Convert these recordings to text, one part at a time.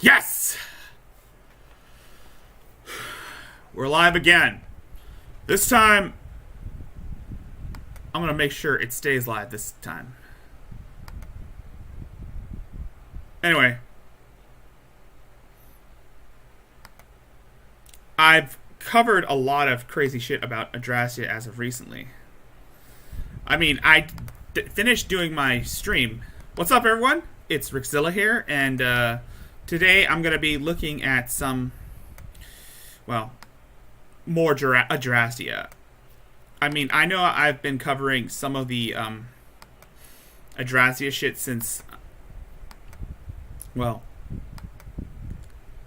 Yes! We're live again. This time, I'm gonna make sure it stays live this time. Anyway, I've covered a lot of crazy shit about Adrasdea as of recently. I mean, I finished doing my stream. What's up, everyone? It's Rickzilla here, and today I'm gonna be looking at some, well, more Adrasdea. I mean, I know I've been covering some of the Adrasdea shit since, well,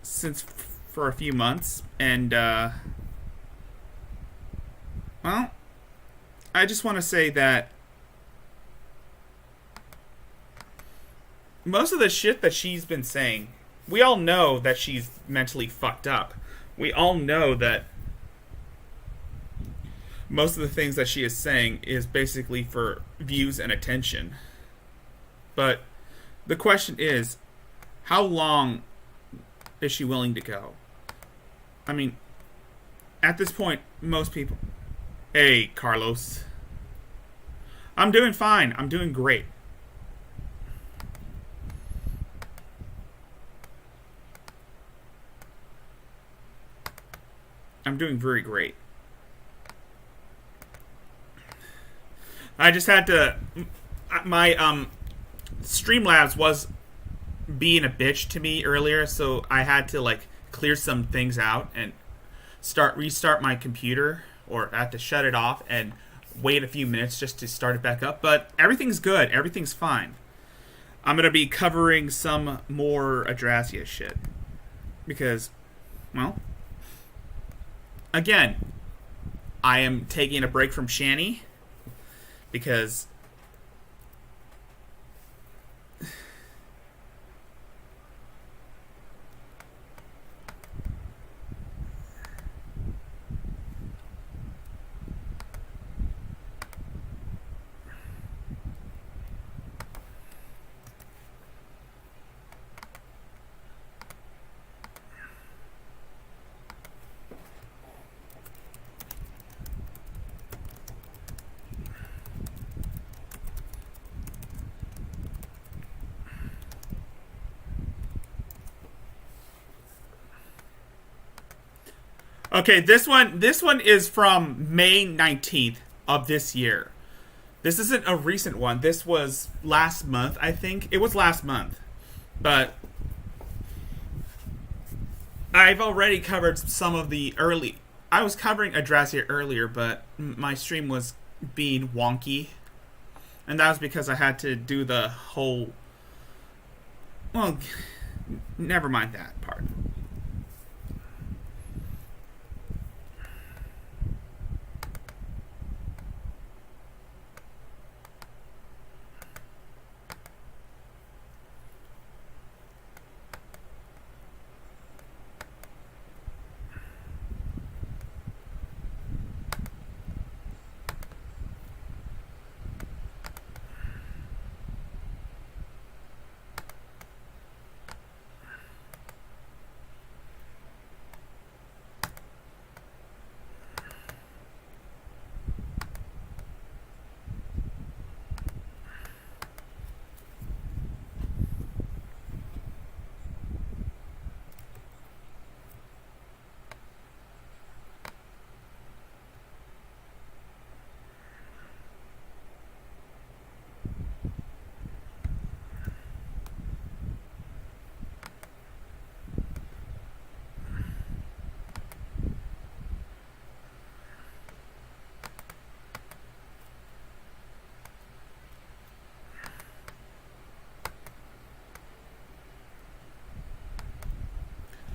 since for a few months, and well, I just want to say that most of the shit that she's been saying, we all know that she's mentally fucked up. We all know that most of the things that she is saying is basically for views and attention. But the question is, how long is she willing to go? I mean, at this point, most people... Hey, Carlos. I'm doing fine. I'm doing great. I'm doing very great. I just had to... My Streamlabs was being a bitch to me earlier, so I had to like clear some things out and restart my computer, or I had to shut it off and wait a few minutes just to start it back up. But everything's good. Everything's fine. I'm going to be covering some more Adrasdea shit. Because, well, again, I am taking a break from Shani. Because okay, this one is from May 19th of this year. This isn't a recent one. This was last month, I think. It was last month. But I've already covered some of the early... I was covering Adrasdea earlier, but my stream was being wonky. And that was because I had to do the whole... Well, never mind that part.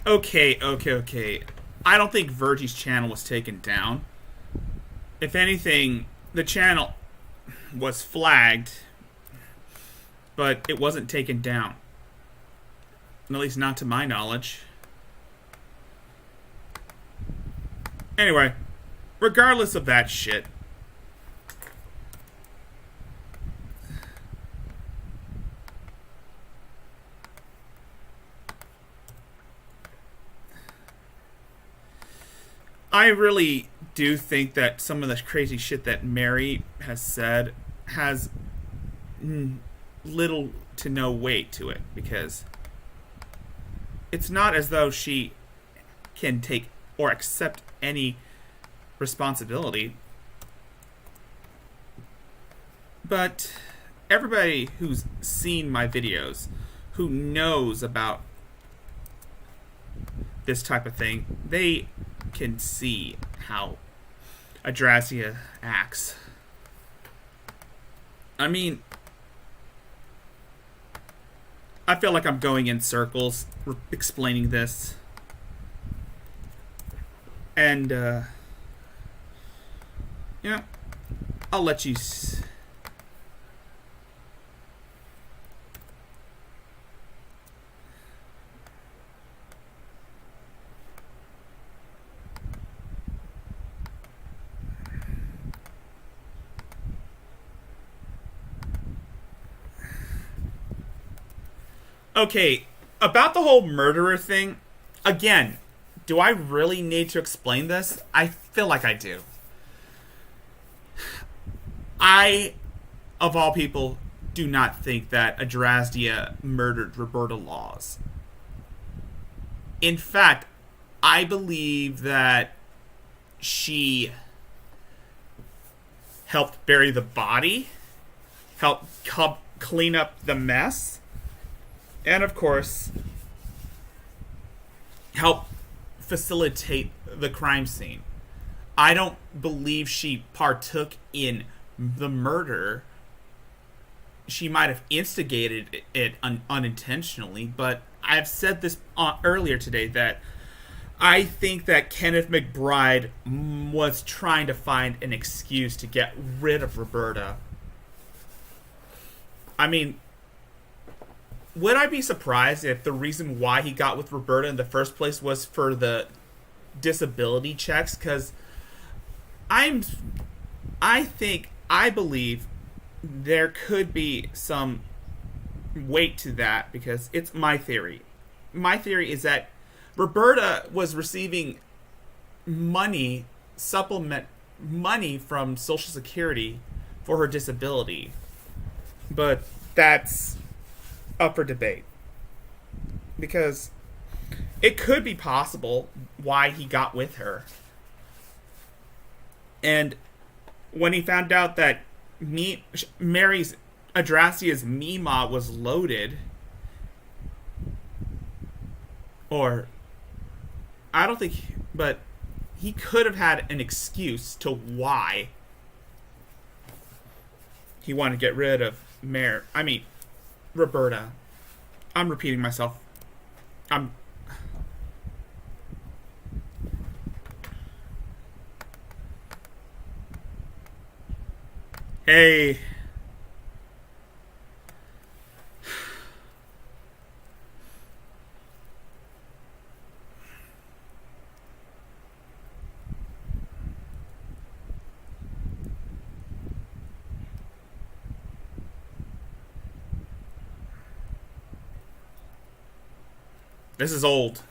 Okay. I don't think Virgie's channel was taken down. If anything, the channel was flagged, but it wasn't taken down. At least not to my knowledge. Anyway, regardless of that shit, I really do think that some of the crazy shit that Mary has said has little to no weight to it, because it's not as though she can take or accept any responsibility. But everybody who's seen my videos, who knows about this type of thing, they can see how Adrasdea acts. I mean, I feel like I'm going in circles explaining this. And, yeah, I'll let you... Okay, about the whole murderer thing, again, do I really need to explain this? I feel like I do. I, of all people, do not think that Adrasdea murdered Roberta Laws. In fact, I believe that she helped bury the body, helped clean up the mess, and of course, help facilitate the crime scene. I don't believe she partook in the murder. She might have instigated it unintentionally, but I've said this earlier today that I think that Kenneth McBride was trying to find an excuse to get rid of Roberta. I mean, would I be surprised if the reason why he got with Roberta in the first place was for the disability checks? Because I believe there could be some weight to that, because it's my theory. My theory is that Roberta was receiving supplement money from Social Security for her disability. But that's up for debate, because it could be possible why he got with her. And when he found out that Mary's Adrastea's Mima was loaded, or I don't think, but he could have had an excuse to why he wanted to get rid of Roberta. I'm repeating myself. Hey. This is old.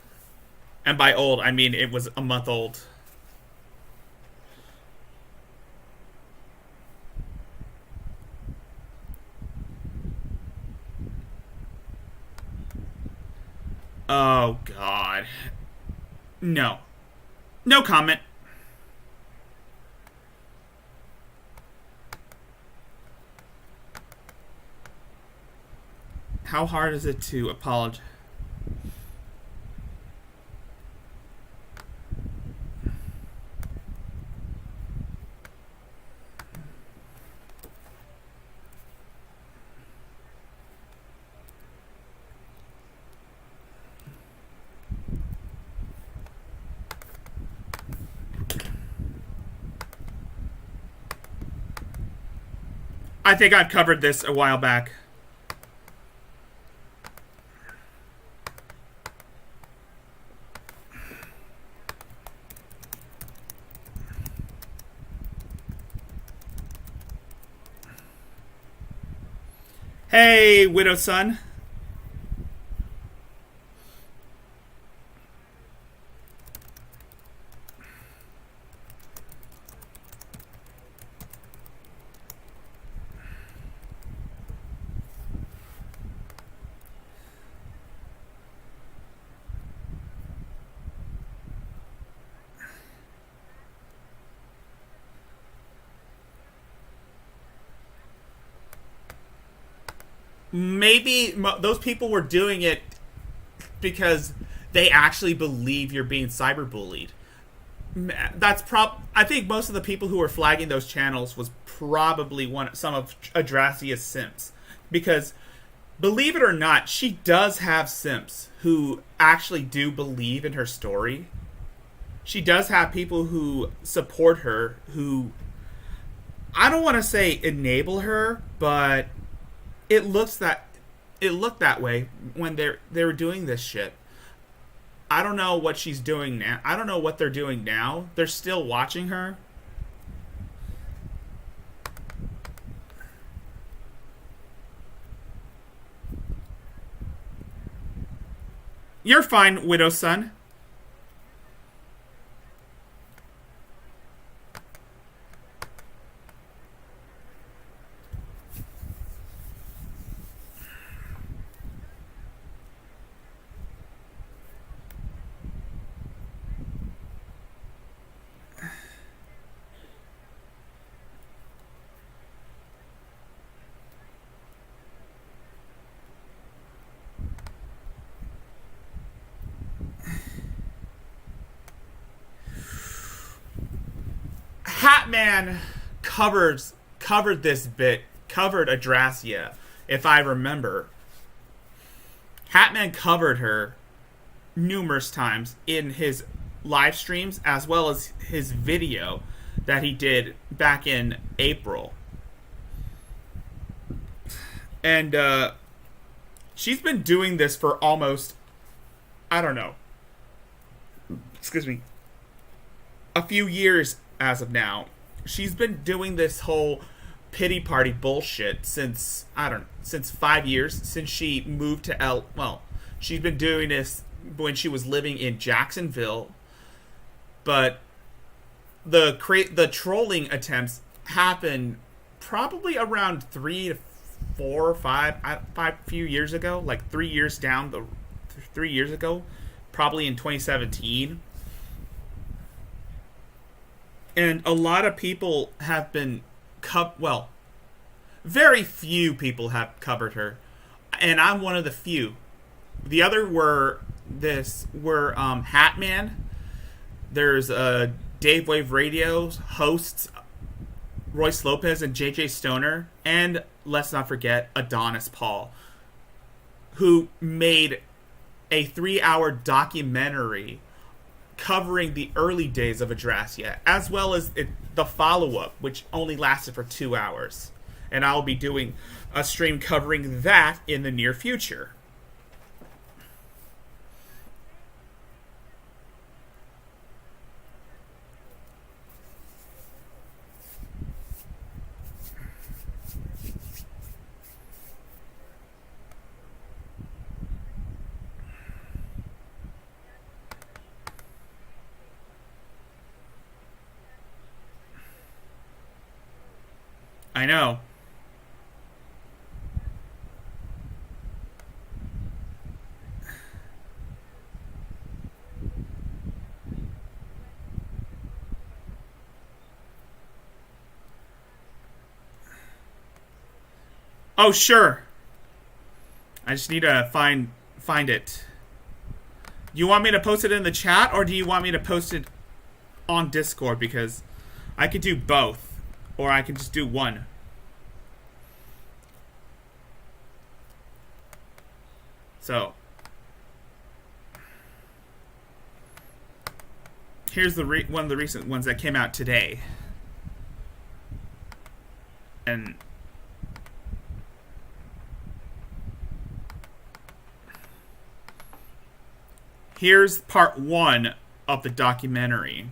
And by old, I mean it was a month old. Oh, God. No. No comment. How hard is it to apologize? I think I've covered this a while back. Hey, Widow Son. maybe those people were doing it because they actually believe you're being cyberbullied. I think most of the people who were flagging those channels was probably some of Adrastea's simps, because believe it or not, she does have simps who actually do believe in her story. She does have people who support her, who, I don't want to say enable her, but it looks that it looked that way when they were doing this shit. I don't know what she's doing now. I don't know what they're doing now. They're still watching her. You're fine, Widow's Son. Hatman covered this bit, covered Adrasdea, if I remember. Hatman covered her numerous times in his live streams as well as his video that he did back in April. And she's been doing this for almost, I don't know, excuse me, a few years as of now. She's been doing this whole pity party bullshit since, I don't know, since 5 years, since she moved to she's been doing this when she was living in Jacksonville, but the trolling attempts happened probably around 3 to 4 or 5 few years ago, like 3 years down 3 years ago, probably in 2017. And a lot of people have been very few people have covered her, and I'm one of the few. The other were Hatman. There's Dave Wave Radio hosts Royce Lopez and JJ Stoner, and let's not forget Adonis Paul, who made a 3-hour documentary covering the early days of Adrasdea, as well as the follow-up, which only lasted for 2 hours. And I'll be doing a stream covering that in the near future. I know. Oh, sure. I just need to find it. You want me to post it in the chat, or do you want me to post it on Discord? Because I could do both, or I can just do one. So here's one of the recent ones that came out today, and here's part 1 of the documentary.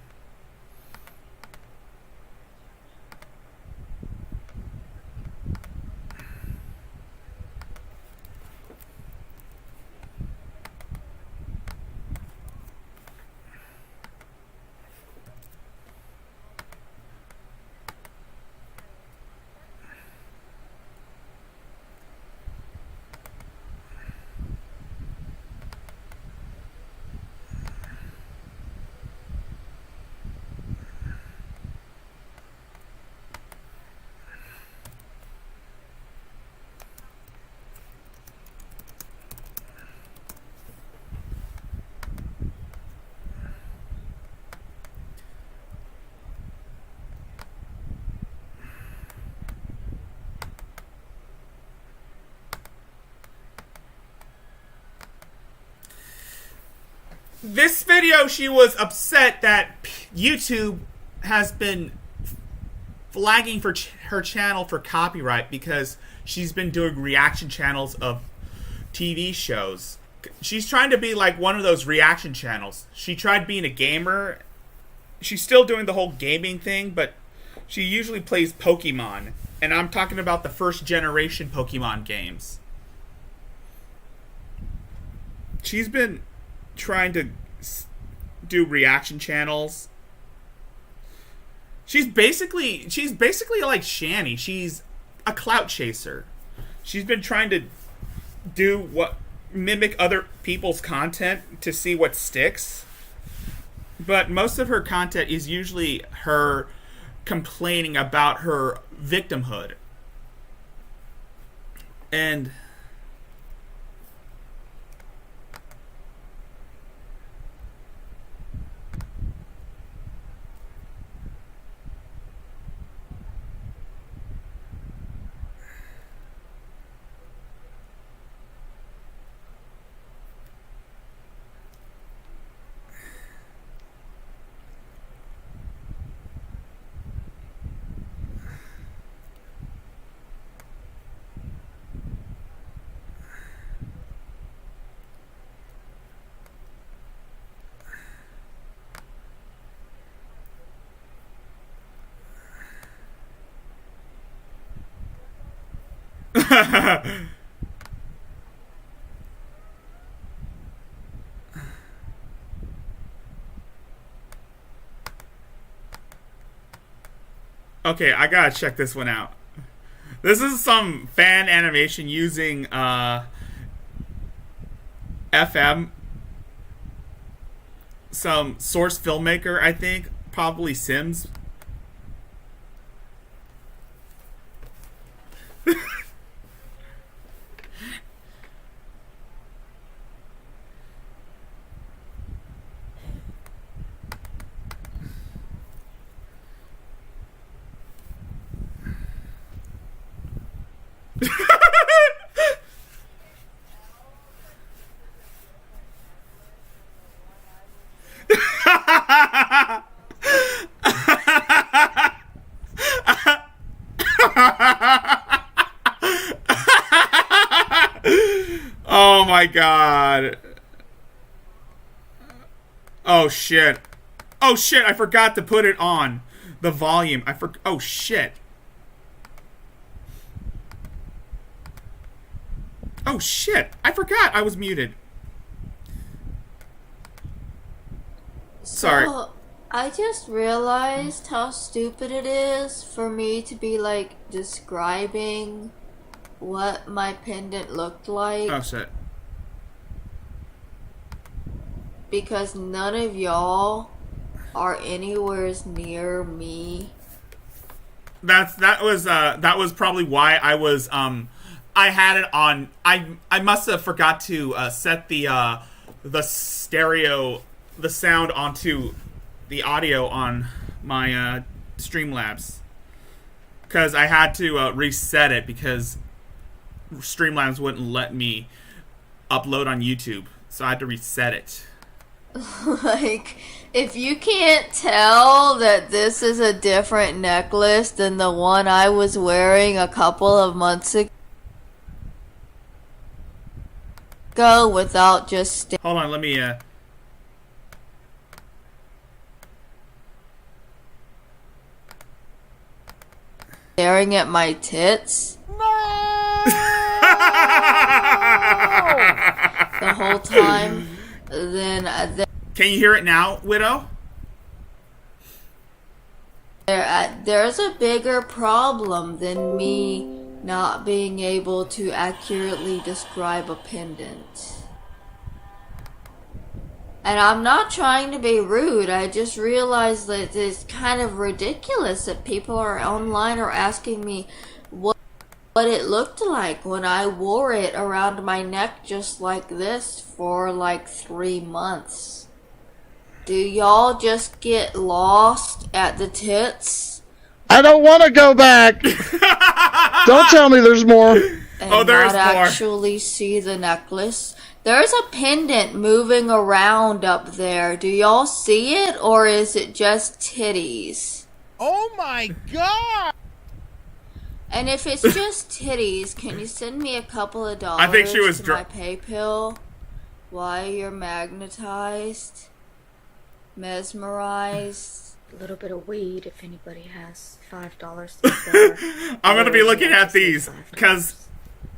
This video, she was upset that YouTube has been flagging for her channel for copyright because she's been doing reaction channels of TV shows. She's trying to be like one of those reaction channels. She tried being a gamer. She's still doing the whole gaming thing, but she usually plays Pokemon. And I'm talking about the first generation Pokemon games. She's been trying to do reaction channels. She's basically like Shani. She's a clout chaser. She's been trying to mimic other people's content to see what sticks. But most of her content is usually her complaining about her victimhood. And okay, I gotta check this one out. This is some fan animation using FM, some source filmmaker, I think, probably Sims. Oh my god. Oh shit. Oh shit, I forgot to put it on. The volume. Oh shit. Oh shit. I forgot I was muted. Sorry. So, I just realized how stupid it is for me to be like describing what my pendant looked like. Oh shit. Because none of y'all are anywhere near me. That was probably why I was I had it on. I must have forgot to set the stereo, the sound onto the audio on my Streamlabs, because I had to reset it because Streamlabs wouldn't let me upload on YouTube, so I had to reset it. Like, if you can't tell that this is a different necklace than the one I was wearing a couple of months ago without just Hold on, let me staring at my tits the whole time, then Can you hear it now, Widow? there's a bigger problem than me not being able to accurately describe a pendant. And I'm not trying to be rude, I just realized that it's kind of ridiculous that people are online are asking me what it looked like when I wore it around my neck just like this for like 3 months. Do y'all just get lost at the tits? I don't want to go back. Don't tell me there's more. And Oh, there is not more. actually see the necklace? There's a pendant moving around up there. Do y'all see it, or is it just titties? Oh my god! And if it's just titties, can you send me a couple of dollars I think she was to my PayPal while you're magnetized, mesmerized? A little bit of weed if anybody has $5 to spare. I'm gonna be looking at Just say these $5. because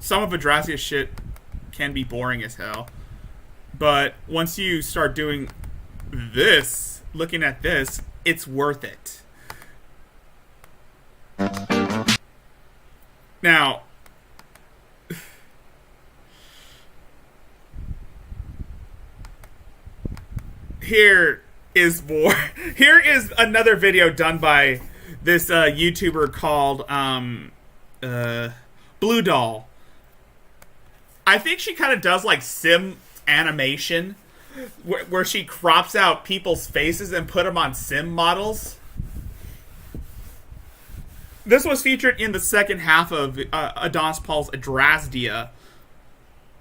some of Adrasdea's shit can be boring as hell. But once you start doing this, looking at this, it's worth it. Now, here is more. Here is another video done by this YouTuber called Blue Doll. I think she kind of does like sim animation, where she crops out people's faces and put them on sim models. This was featured in the second half of Adonis Paul's Adrasdea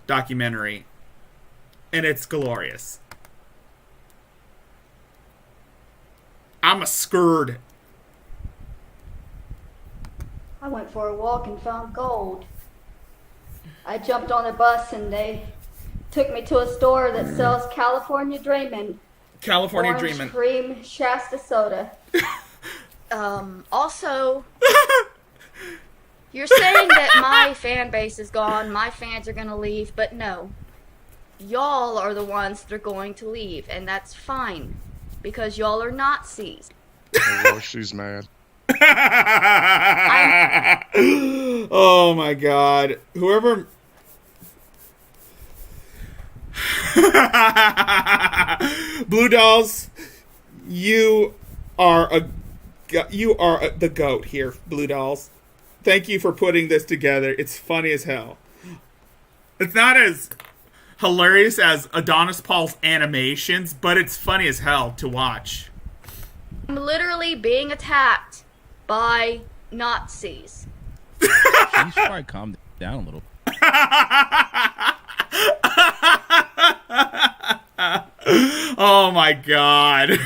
documentary, and it's glorious. I'm a scared. I went for a walk and found gold. I jumped on a bus and they took me to a store that sells California Dreamin'. California Orange Dreamin'. cream Shasta soda. Also, you're saying that my fan base is gone, my fans are gonna leave, but no. Y'all are the ones that are going to leave, and that's fine. Because y'all are Nazis. Oh, well, she's mad. Oh my god. Whoever. Blue Dolls, you are the goat here, Blue Dolls. Thank you for putting this together. It's funny as hell. It's not as hilarious as Adonis Paul's animations, but it's funny as hell to watch. I'm literally being attacked by Nazis. You should probably calm down a little. Oh my god.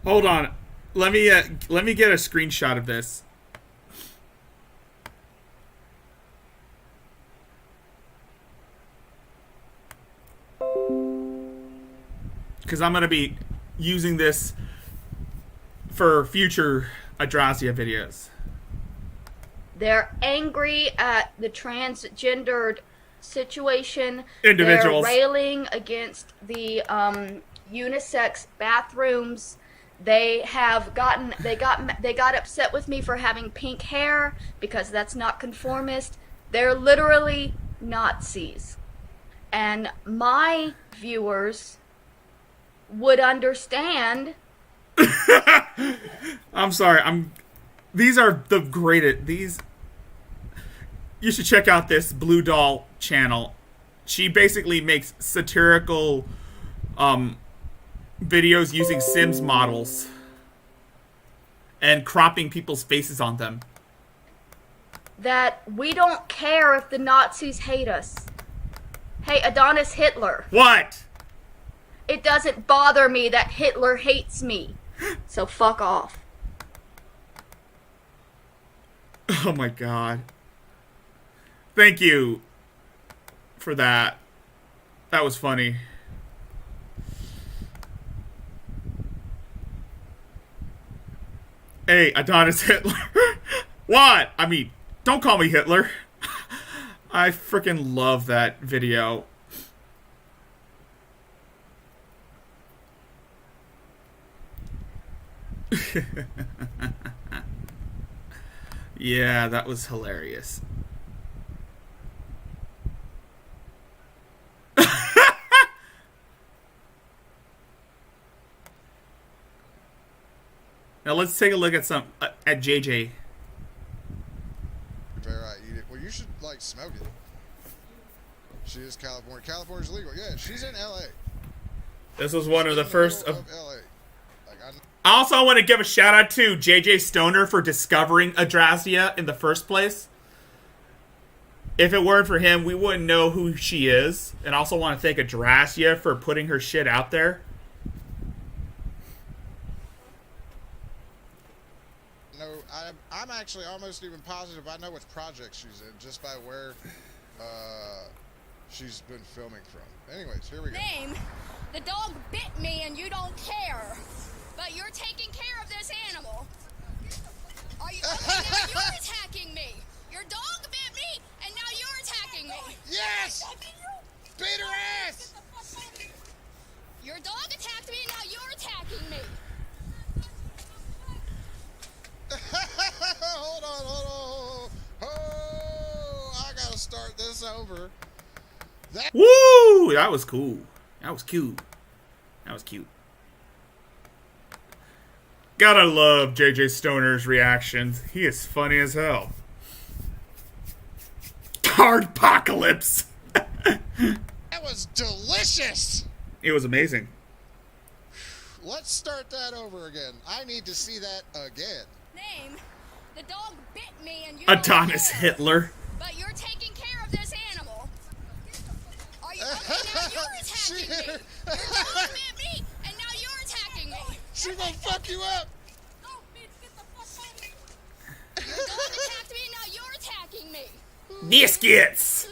Hold on. Let me get a screenshot of this. Because I'm going to be using this for future Adrasdea videos. They're angry at the transgendered situation. Individuals. They're railing against the unisex bathrooms. They got upset with me for having pink hair because that's not conformist. They're literally Nazis. And my viewers would understand. I'm sorry. These are the greatest. You should check out this Blue Doll channel. She basically makes satirical videos using Sims models and cropping people's faces on them. That we don't care if the Nazis hate us. Hey, Adonis Hitler. What? It doesn't bother me that Hitler hates me. So fuck off. Oh my god. Thank you for that. That was funny. Hey, Adonis Hitler. What? I mean, don't call me Hitler. I freaking love that video. Yeah, that was hilarious. Now let's take a look at at JJ. Very right, eat it. Well, you should like smoke it. She is California. California's legal. Yeah, she's in LA. This was one of the first of LA. Like, I also want to give a shout out to JJ Stoner for discovering Adrasdea in the first place. If it weren't for him, we wouldn't know who she is. And I also want to thank Adrasdea for putting her shit out there. No, I'm actually almost even positive I know which project she's in just by where she's been filming from. Anyways, here we go. Name, the dog bit me and you don't care. But you're taking care of this animal. Are you okay, now you're attacking me? Your dog bit me and now you're attacking me. Yes! Beat her ass! Your dog attacked me and now you're attacking me. Hold on. Oh, I gotta start this over. Woo! That was cool. That was cute. Gotta love JJ Stoner's reactions. He is funny as hell. Card apocalypse. That was delicious. It was amazing. Let's start that over again. I need to see that again. Name, the dog bit me and you Adonis don't care. Hitler. But you're taking care of this animal. Are you okay, now you're attacking me. Your dog bit me and now you're attacking me. She gonna fuck you up. Your dog attacked me and now you're attacking me. Biscuits.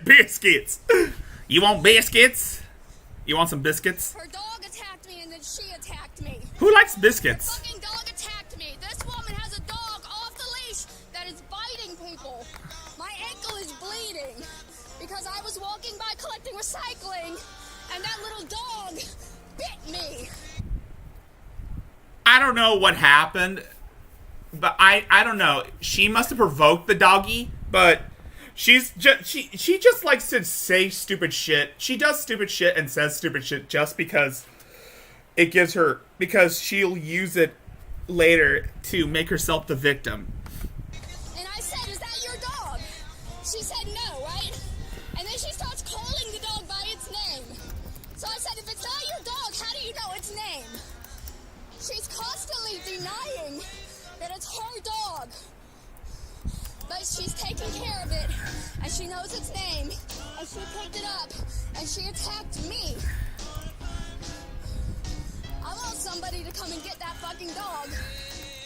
Biscuits. You want biscuits? You want some biscuits? Her dog attacked me and then she attacked me. Who likes biscuits? Fucking dog attacked me. This woman has a dog off the leash that is biting people. My ankle is bleeding because I was walking by collecting recycling and that little dog bit me. I don't know what happened, but I don't know. She must have provoked the doggy, but she just likes to say stupid shit. She does stupid shit and says stupid shit just because it gives her, because she'll use it later to make herself the victim. And I said, is that your dog? She said no, right? And then she starts calling the dog by its name. So I said, if it's not your dog, how do you know its name? She's constantly denying that it's her dog. But she's taking care of it, and she knows its name, and she picked it up, and she attacked me. I want somebody to come and get that fucking dog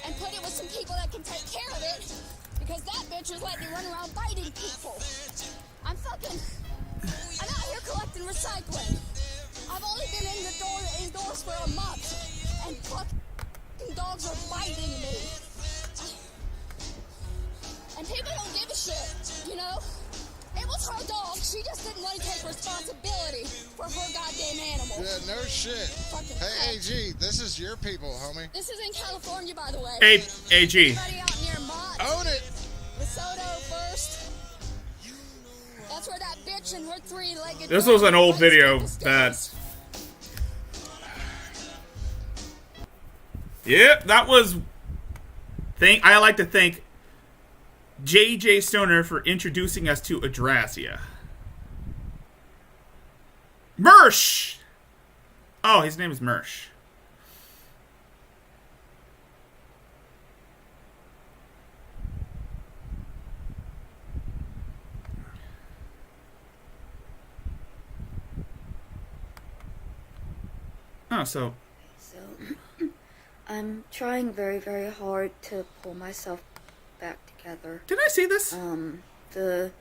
and put it with some people that can take care of it, because that bitch is letting me run around biting people. I'm out here collecting recycling. I've only been indoors for a month, and fucking dogs are biting me. And people don't give a shit, you know? It was her dog. She just didn't want to take responsibility for her goddamn animal. Yeah, no shit. Fucking Hey, AG, this is your people, homie. This is in California, by the way. Hey, AG. Everybody out near Mott, Own it. DeSoto first. That's where that bitch and her three-legged... This was an old dog video bites people that... stairs. Yep, that was... I like to thank JJ Stoner for introducing us to Adrasdea. Mersh! Oh, his name is Mersh. Oh, so... So, I'm trying very, very hard to pull myself back together. Did I see this? The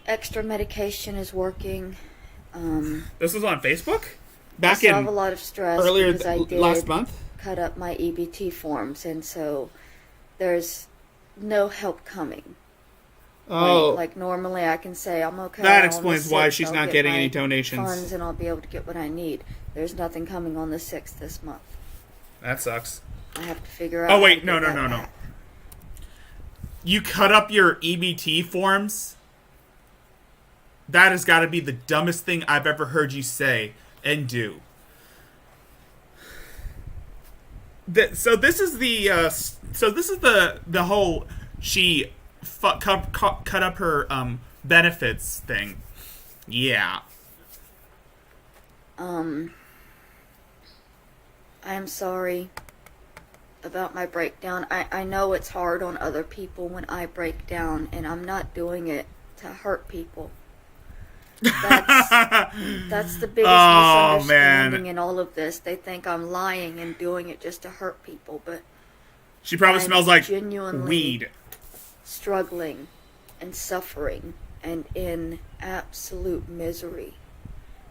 extra medication is working. This was on Facebook? I Back still have in a lot of stress earlier because I did last month? cut up my EBT forms, and so there's no help coming. Oh, Like normally I can say I'm okay. That on the explains why 6th, she's I'll not get getting my any donations. funds, and I'll be able to get what I need. There's nothing coming on the 6th this month. that sucks. I have to figure out. Oh, how wait, to no. get that back. You cut up your EBT forms? That has got to be the dumbest thing I've ever heard you say and do. So this is the whole she cut up her benefits thing. Yeah. I am sorry about my breakdown. I know it's hard on other people when I break down, and I'm not doing it to hurt people. That's the biggest misunderstanding in all of this. They think I'm lying and doing it just to hurt people, but she probably smells like genuinely weed. Struggling and suffering and in absolute misery.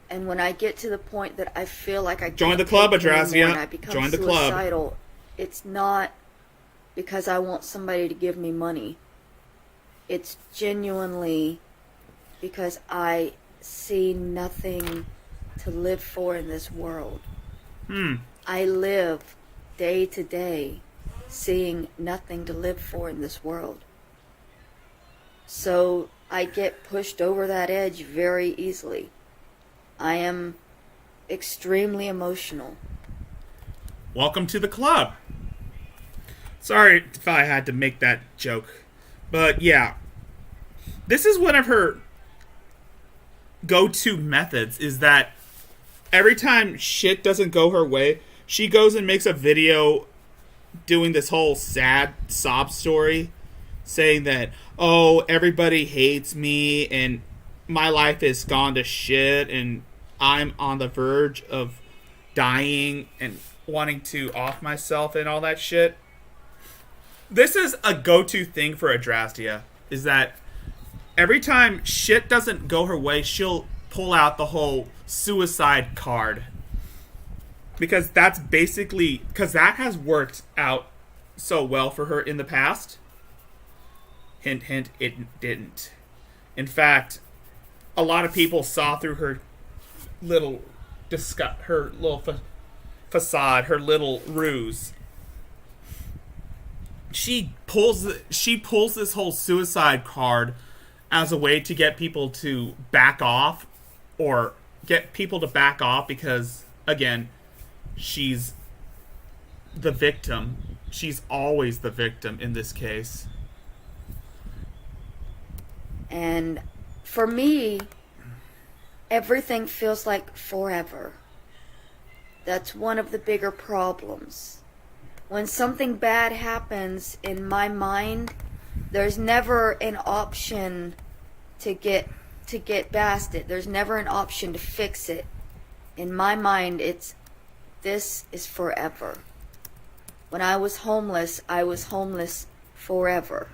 And when I get to the point that I feel like I join can't the club, take it anymore Adrasdea. and I become Join the suicidal, club. it's not because I want somebody to give me money. It's genuinely because I see nothing to live for in this world. I live day to day seeing nothing to live for in this world. So I get pushed over that edge very easily. I am extremely emotional. Welcome to the club. Sorry if I had to make that joke. But yeah. This is one of her go-to methods, is that every time shit doesn't go her way, she goes and makes a video doing this whole sad sob story, saying that, oh, everybody hates me and my life is gone to shit and I'm on the verge of dying and wanting to off myself and all that shit. This is a go-to thing for Adrasdea, is that every time shit doesn't go her way, she'll pull out the whole suicide card. Because that's basically, because that has worked out so well for her in the past. Hint, hint, it didn't. In fact, a lot of people saw through her little facade, her little ruse. She pulls this whole suicide card as a way to get people to back off, or get people to back off because, again, she's the victim. She's always the victim in this case. And for me, everything feels like forever. That's one of the bigger problems. When something bad happens in my mind, there's never an option to get past it. There's never an option to fix it. In my mind, this is forever. When I was homeless forever.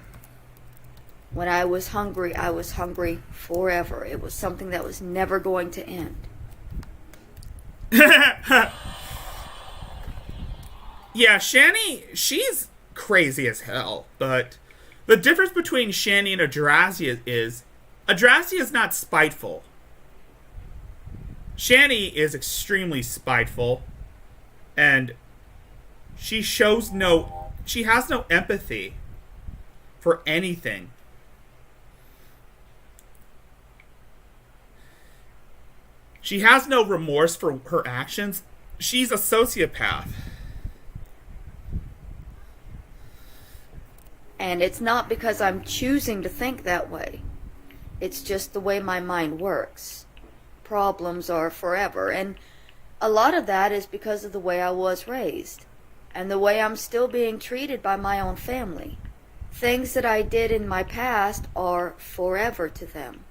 When I was hungry forever. It was something that was never going to end. Yeah, Shani, she's crazy as hell, but the difference between Shani and Adrasdea is not spiteful. Shani is extremely spiteful, and she has no empathy for anything. She has no remorse for her actions. She's a sociopath. And it's not because I'm choosing to think that way. It's just the way my mind works. Problems are forever. And a lot of that is because of the way I was raised. And the way I'm still being treated by my own family. Things that I did in my past are forever to them.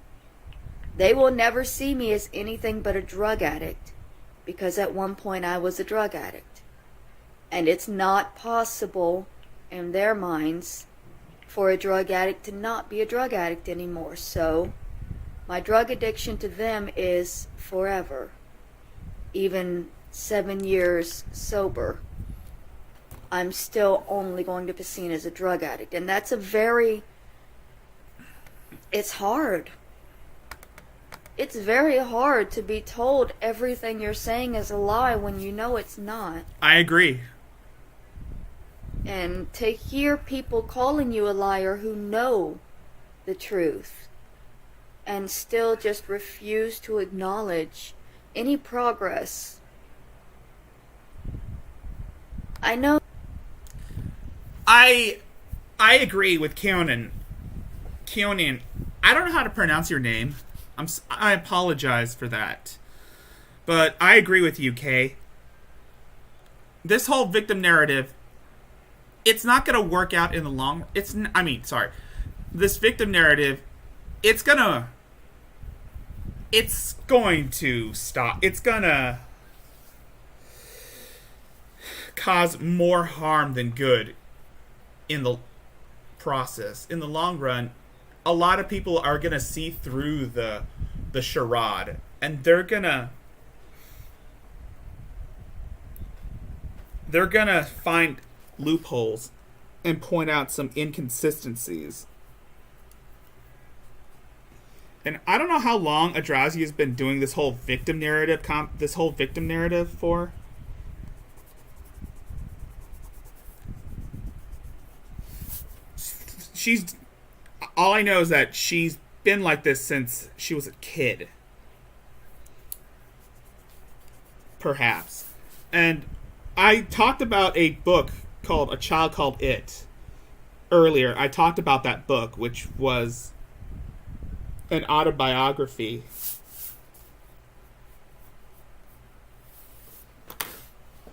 They will never see me as anything but a drug addict. Because at one point I was a drug addict. And it's not possible in their minds for a drug addict to not be a drug addict anymore. So, my drug addiction to them is forever. Even 7 years sober, I'm still only going to be seen as a drug addict. And that's it's hard. It's very hard to be told everything you're saying is a lie when you know it's not. I agree. And to hear people calling you a liar who know the truth and still just refuse to acknowledge any progress. I know. I agree with Keonan. Keonan, I don't know how to pronounce your name. I apologize for that. But I agree with you, Kay. this whole victim narrative, it's not going to work out in the long. This victim narrative, it's going to stop. It's going to cause more harm than good in the process. In the long run, a lot of people are going to see through the charade, and they're going to find loopholes and point out some inconsistencies. And I don't know how long Adrasdea has been doing this whole victim narrative for. All I know is that she's been like this since she was a kid. Perhaps. And I talked about a book called A Child Called It earlier. I talked about that book, which was an autobiography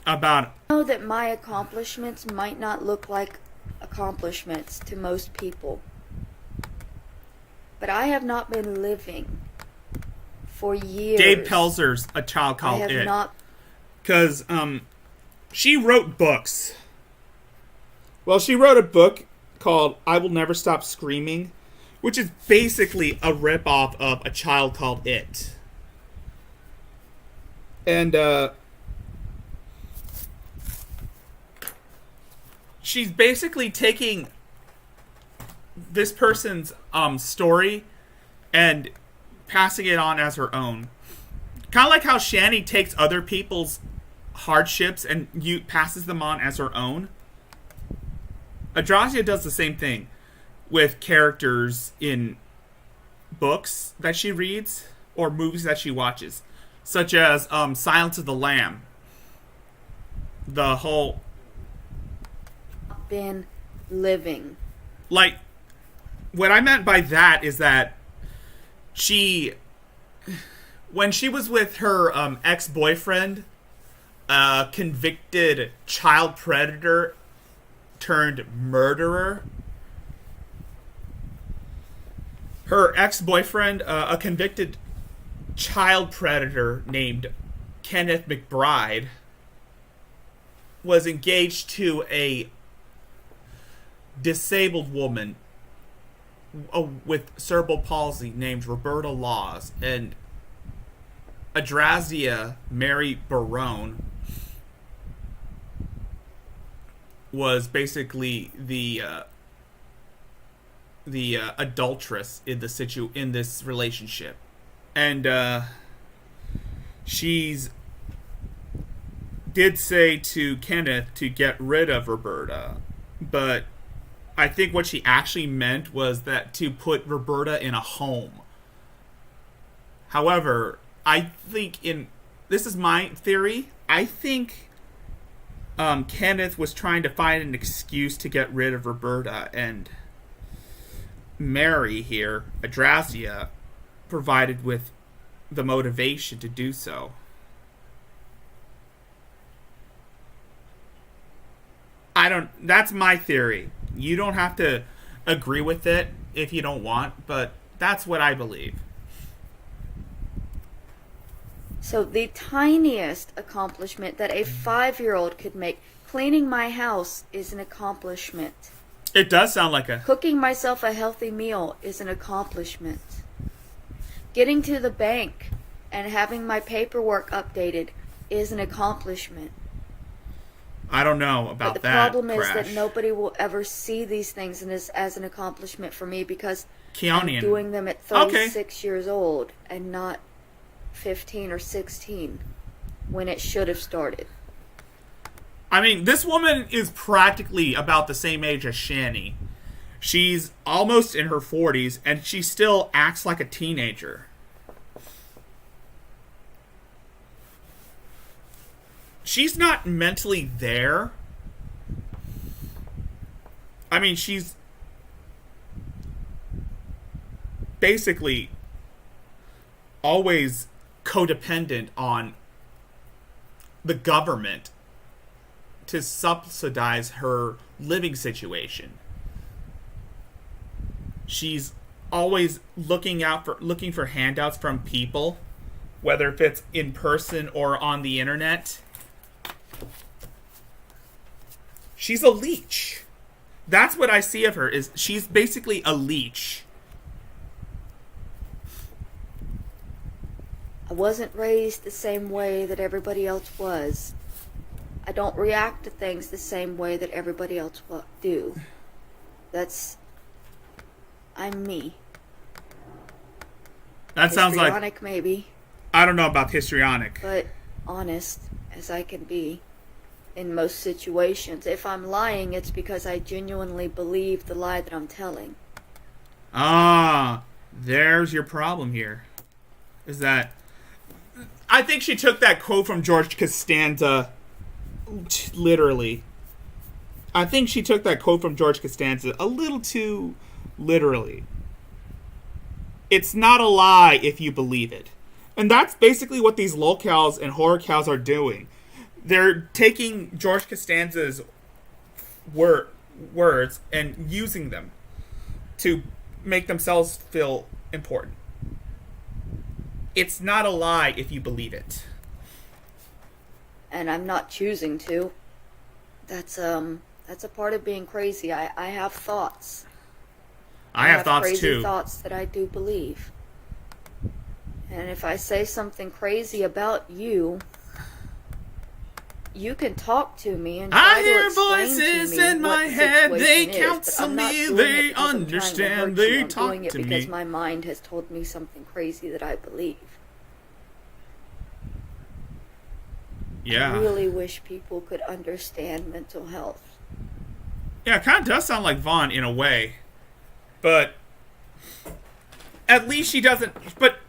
about... I know that my accomplishments might not look like accomplishments to most people, but I have not been living for years. Dave Pelzer's A Child Called I have It. not. Because she wrote books. Well, she wrote a book called I Will Never Stop Screaming, which is basically a ripoff of A Child Called It. And she's basically taking this person's story and passing it on as her own. Kind of like how Shani takes other people's hardships and passes them on as her own. Adrasdea does the same thing with characters in books that she reads or movies that she watches, such as Silence of the Lamb. The whole... been living. Like, what I meant by that is that when she was with her ex-boyfriend, convicted child predator turned murderer, her ex-boyfriend, a convicted child predator named Kenneth McBride, was engaged to a disabled woman with cerebral palsy named Roberta Laws, and Adrasdea, Mary Barone, was basically the adulteress in this relationship, and she's did say to Kenneth to get rid of Roberta, but I think what she actually meant was that to put Roberta in a home. However, I think this is my theory, I think Kenneth was trying to find an excuse to get rid of Roberta, and Mary here, Adrasdea, provided with the motivation to do so. That's my theory. You don't have to agree with it if you don't want, but that's what I believe. So the tiniest accomplishment that a 5-year-old could make, cleaning my house, is an accomplishment. It does sound like a... Cooking myself a healthy meal is an accomplishment. Getting to the bank and having my paperwork updated is an accomplishment. I don't know about but the that. problem Crash. is that nobody will ever see these things as an accomplishment for me because Keonian. I'm doing them at 36 years old and not 15 or 16 when it should have started. I mean, this woman is practically about the same age as Shani. She's almost in her 40s, and she still acts like a teenager. She's not mentally there. I mean, she's basically always codependent on the government to subsidize her living situation. She's always looking for handouts from people, whether if it's in person or on the internet. She's a leech. That's what I see of her, is she's basically a leech. I wasn't raised the same way that everybody else was. I don't react to things the same way that everybody else do. I'm me. That sounds like... Histrionic, maybe. I don't know about histrionic. But honest as I can be in most situations. If I'm lying, it's because I genuinely believe the lie that I'm telling. Ah, there's your problem here. Is that... I think she took that quote from George Costanza literally. I think she took that quote from George Costanza a little too literally. It's not a lie if you believe it. And that's basically what these lolcows and horror cows are doing. They're taking George Costanza's words and using them to make themselves feel important. It's not a lie if you believe it. And I'm not choosing to. That's a part of being crazy. I have thoughts. I have thoughts crazy too. Thoughts that I do believe. And if I say something crazy about you, you can talk to me and try I to hear explain voices to me in what my the head. They situation is, counsel but I'm not me. doing They it because I'm trying to understand. hurt They you. I'm talk doing it to because me. my mind has told me something crazy that I believe. Yeah. I really wish people could understand mental health. Yeah, it kind of does sound like Vaughn in a way. But at least she doesn't... But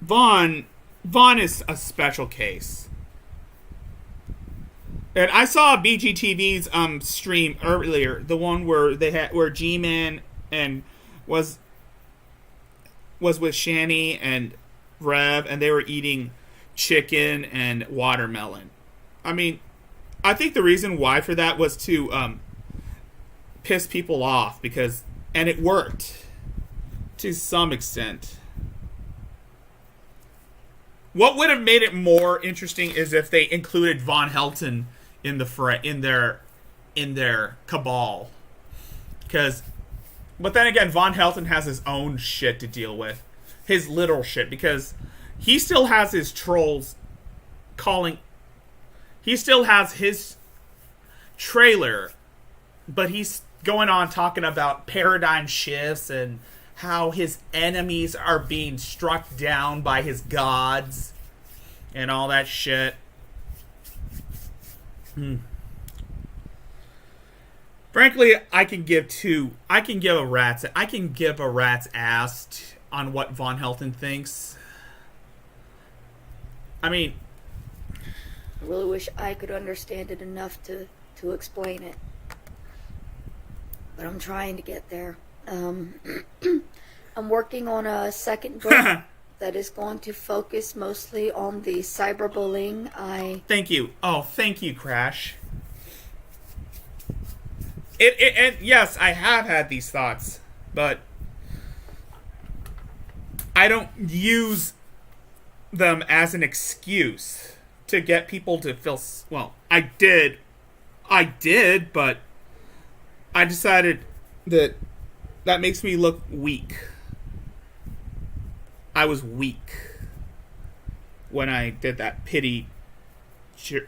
Vaughn is a special case. And I saw BGTV's stream earlier, the one where where G-Man and was with Shani and Rev, and they were eating chicken and watermelon. I mean, I think the reason why for that was to piss people off, and it worked to some extent. What would have made it more interesting is if they included Von Helton in their cabal. But then again, Von Helton has his own shit to deal with, his literal shit, because he still has his trolls calling. He still has his trailer, but he's going on talking about paradigm shifts and how his enemies are being struck down by his gods and all that shit. Frankly, I can give a rat's ass on what Von Helton thinks. I mean, I really wish I could understand it enough to explain it. But I'm trying to get there. I'm working on a second book that is going to focus mostly on the cyberbullying. Thank you. Oh, thank you, Crash. And yes, I have had these thoughts, but I don't use them as an excuse to get people to feel... Well, I did, but I decided that makes me look weak. I was weak when I did that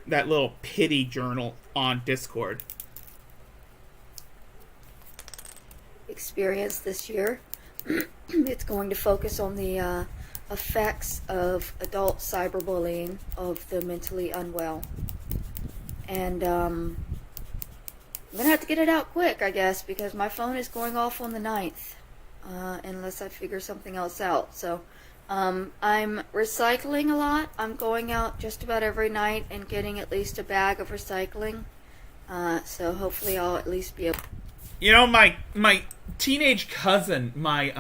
little pity journal on Discord. Experience this year. It's going to focus on the effects of adult cyberbullying of the mentally unwell. And I'm going to have to get it out quick, I guess, because my phone is going off on the 9th, unless I figure something else out. So I'm recycling a lot. I'm going out just about every night and getting at least a bag of recycling. So hopefully I'll at least be able... You know, my teenage cousin, my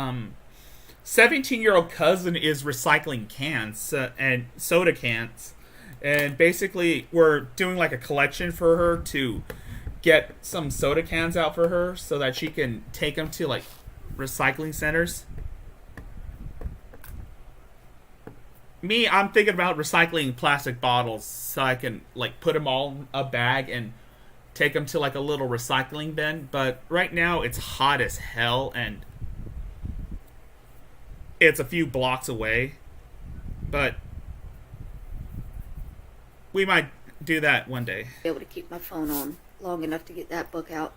17-year-old cousin is recycling cans and soda cans, And basically, we're doing like a collection for her to get some soda cans out for her so that she can take them to like recycling centers. Me, I'm thinking about recycling plastic bottles so I can like put them all in a bag and take them to like a little recycling bin. But right now it's hot as hell and it's a few blocks away. But we might do that one day. Be able to keep my phone on long enough to get that book out.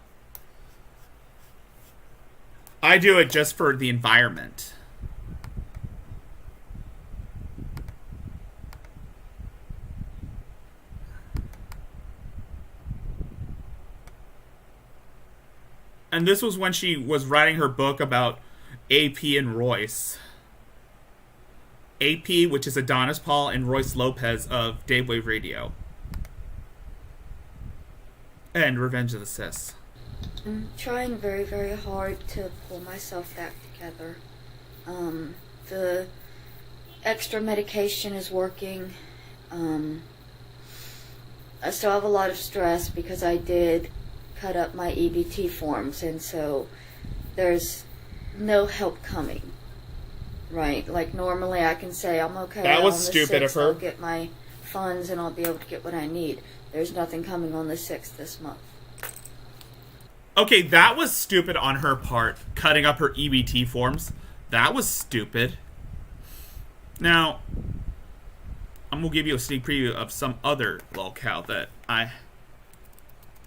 I do it just for the environment. And this was when she was writing her book about AP and Royce. AP, which is Adonis Paul, and Royce Lopez of Dave Wave Radio. And Revenge of the Sis. I'm trying very, very hard to pull myself back together. The extra medication is working. I still have a lot of stress because I did cut up my EBT forms, and so there's no help coming. Right, like normally I can say I'm okay. That was on the stupid 6th, of her. I'll get my funds and I'll be able to get what I need. There's nothing coming on the 6th this month. Okay, that was stupid on her part, cutting up her EBT forms. That was stupid. Now, I'm going to give you a sneak preview of some other lolcow that I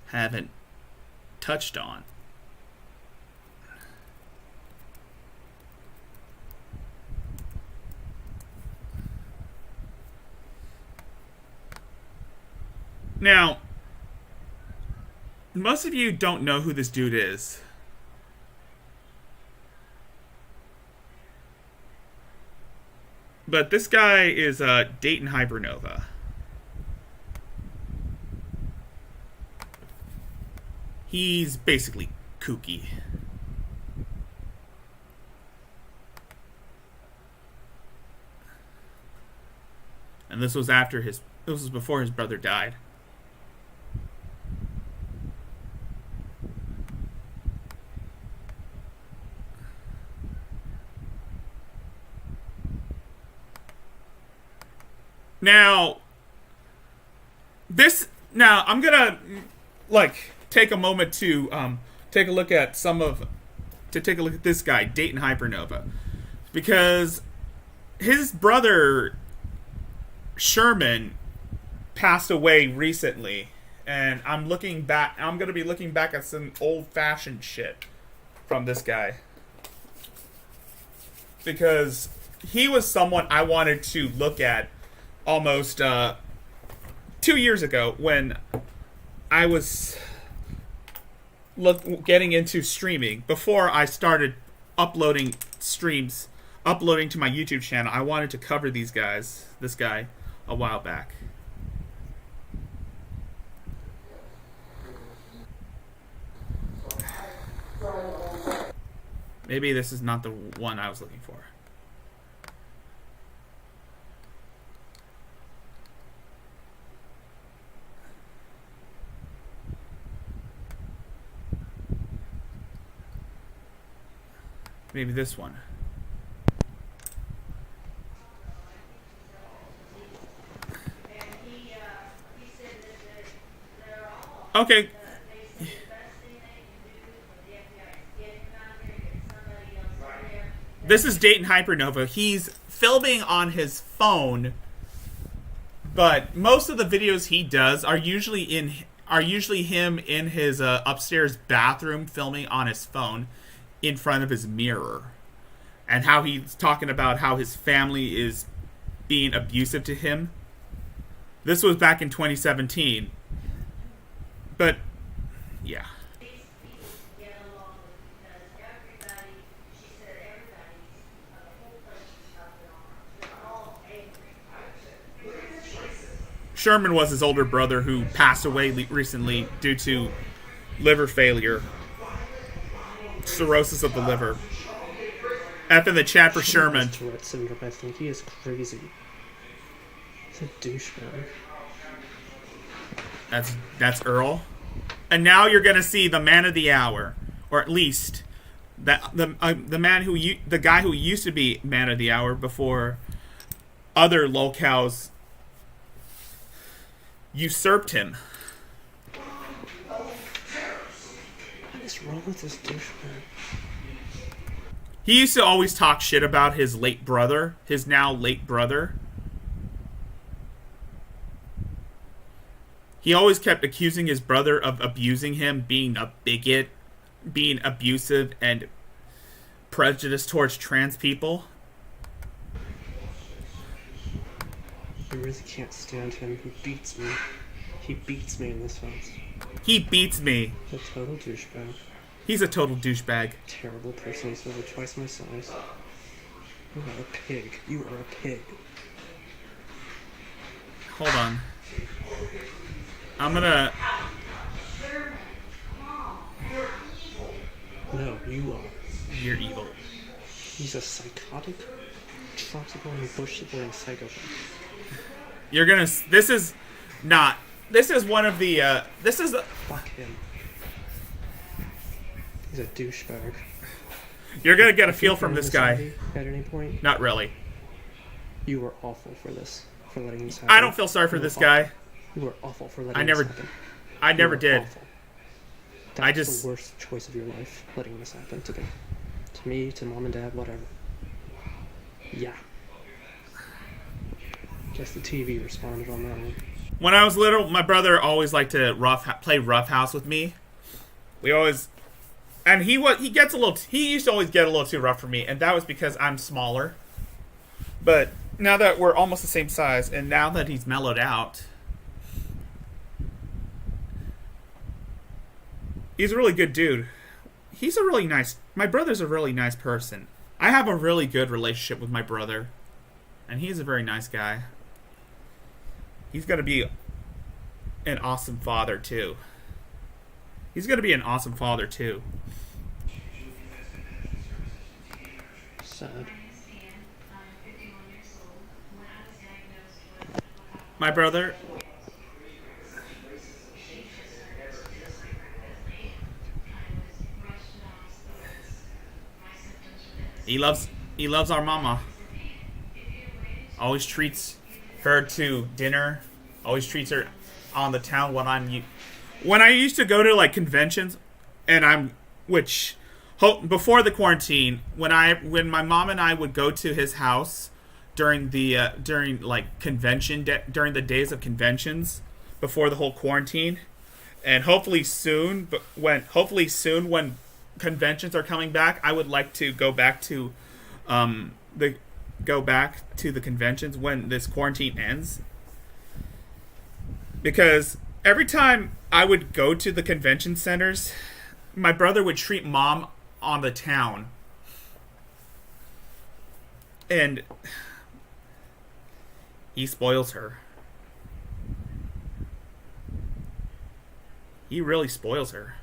haven't touched on. Now, most of you don't know who this dude is. But this guy is Dayton Hypernova. He's basically kooky. And this was before his brother died. Now, I'm gonna take a moment to take a look at this guy, Dayton Hypernova, because his brother Sherman passed away recently, and I'm gonna be looking back at some old-fashioned shit from this guy, because he was someone I wanted to look at almost 2 years ago when I was getting into streaming. Before I started uploading to my YouTube channel, I wanted to cover this guy, a while back. Maybe this is not the one I was looking for. Maybe this one. Okay. This is Dayton Hypernova. He's filming on his phone, but most of the videos he does are usually him in his upstairs bathroom filming on his phone in front of his mirror, and how he's talking about how his family is being abusive to him. This was back in 2017. But, yeah. Sherman was his older brother who passed away recently due to liver failure. Cirrhosis of the liver. F in the chat for Sherman. Tourette syndrome, I think. He is crazy. He's a douchebag. That's Earl. And now you're gonna see the man of the hour, or at least the guy who used to be man of the hour before other locales usurped him. What is wrong with this douchebag? He used to always talk shit about his now late brother. He always kept accusing his brother of abusing him, being a bigot, being abusive and prejudiced towards trans people. I really can't stand him. He beats me. He beats me in this house. He beats me. He's a total douchebag. He's a total douchebag. Terrible person. He's over twice my size. You are a pig. You are a pig. Hold on. I'm gonna... No, you are. You're evil. He's a psychotic, tropical-and bush-wearing psychopath. You're gonna... This is not... This is one of the... This is... Fuck him. He's a douchebag. You're gonna get a feel from this guy. At any point? Not really. You were awful for this. For letting this happen. I don't feel sorry for this guy. You were awful for letting this happen. I never did. Awful. That's the worst choice of your life, letting this happen to them. To me, to mom and dad, whatever. Yeah. Guess the TV responded on that one. When I was little, my brother always liked to play rough house with me. We always... And he used to always get a little too rough for me, and that was because I'm smaller. But now that we're almost the same size, and now that he's mellowed out... He's a really good dude. My brother's a really nice person. I have a really good relationship with my brother. And he's a very nice guy. He's going to be an awesome father, too. Sad. My brother... He loves our mama. Always treats her to dinner. Always treats her on the town when I used to go to like conventions, and before the quarantine, when my mom and I would go to his house during the during the days of conventions before the whole quarantine, and hopefully soon when conventions are coming back, I would like to go back to the conventions when this quarantine ends, because every time I would go to the convention centers, my brother would treat mom on the town, and he spoils her. He really spoils her.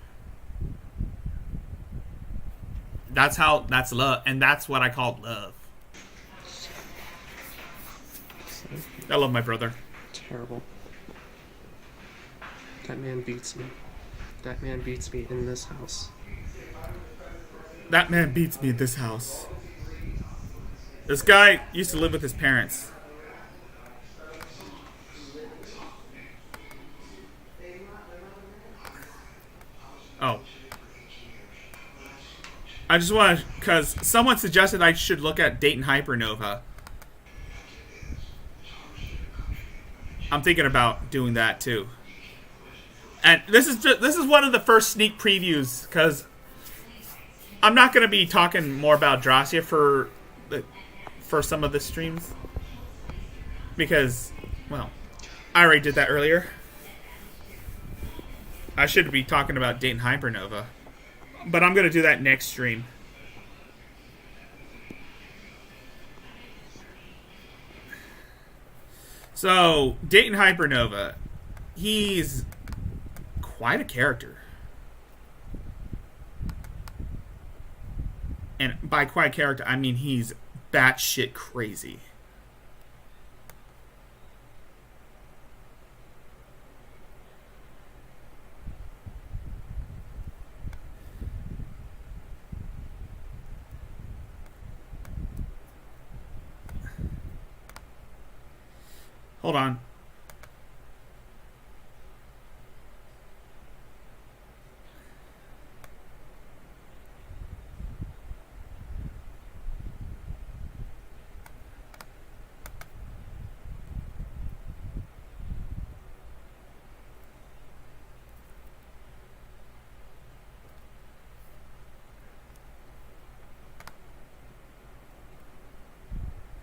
That's love, and that's what I call love. I love my brother. Terrible. That man beats me. That man beats me in this house. This guy used to live with his parents. Oh. I just want to, because someone suggested I should look at Dayton Hypernova. I'm thinking about doing that too. And this is one of the first sneak previews, because I'm not going to be talking more about Adrasdea for some of the streams, because, well, I already did that earlier. I should be talking about Dayton Hypernova. But I'm going to do that next stream. So, Dayton Hypernova. He's quite a character. And by quite a character, I mean he's batshit crazy. Hold on.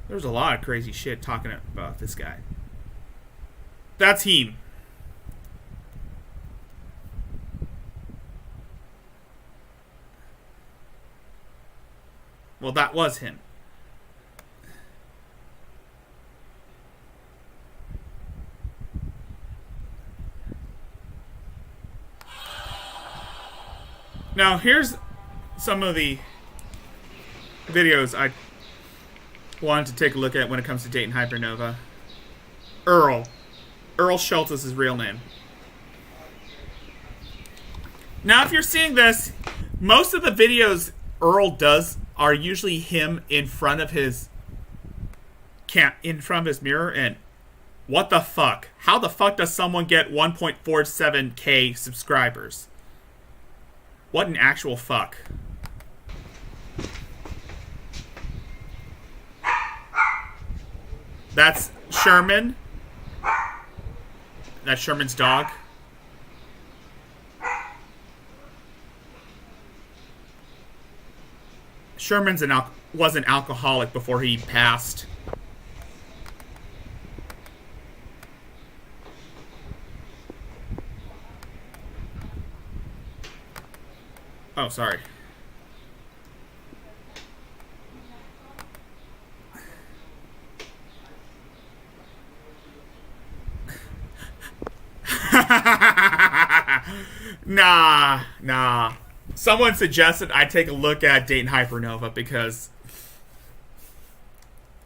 There's a lot of crazy shit talking about this guy. That's him. Well, that was him. Now, here's some of the videos I wanted to take a look at when it comes to Dayton Hypernova. Earl Schultz is his real name. Now, if you're seeing this, most of the videos Earl does are usually him in front of his mirror, and what the fuck? How the fuck does someone get 1.47k subscribers? What an actual fuck. That's Sherman. That's Sherman's dog. Sherman's was an alcoholic before he passed. Oh, sorry. Nah. Someone suggested I take a look at Dayton Hypernova because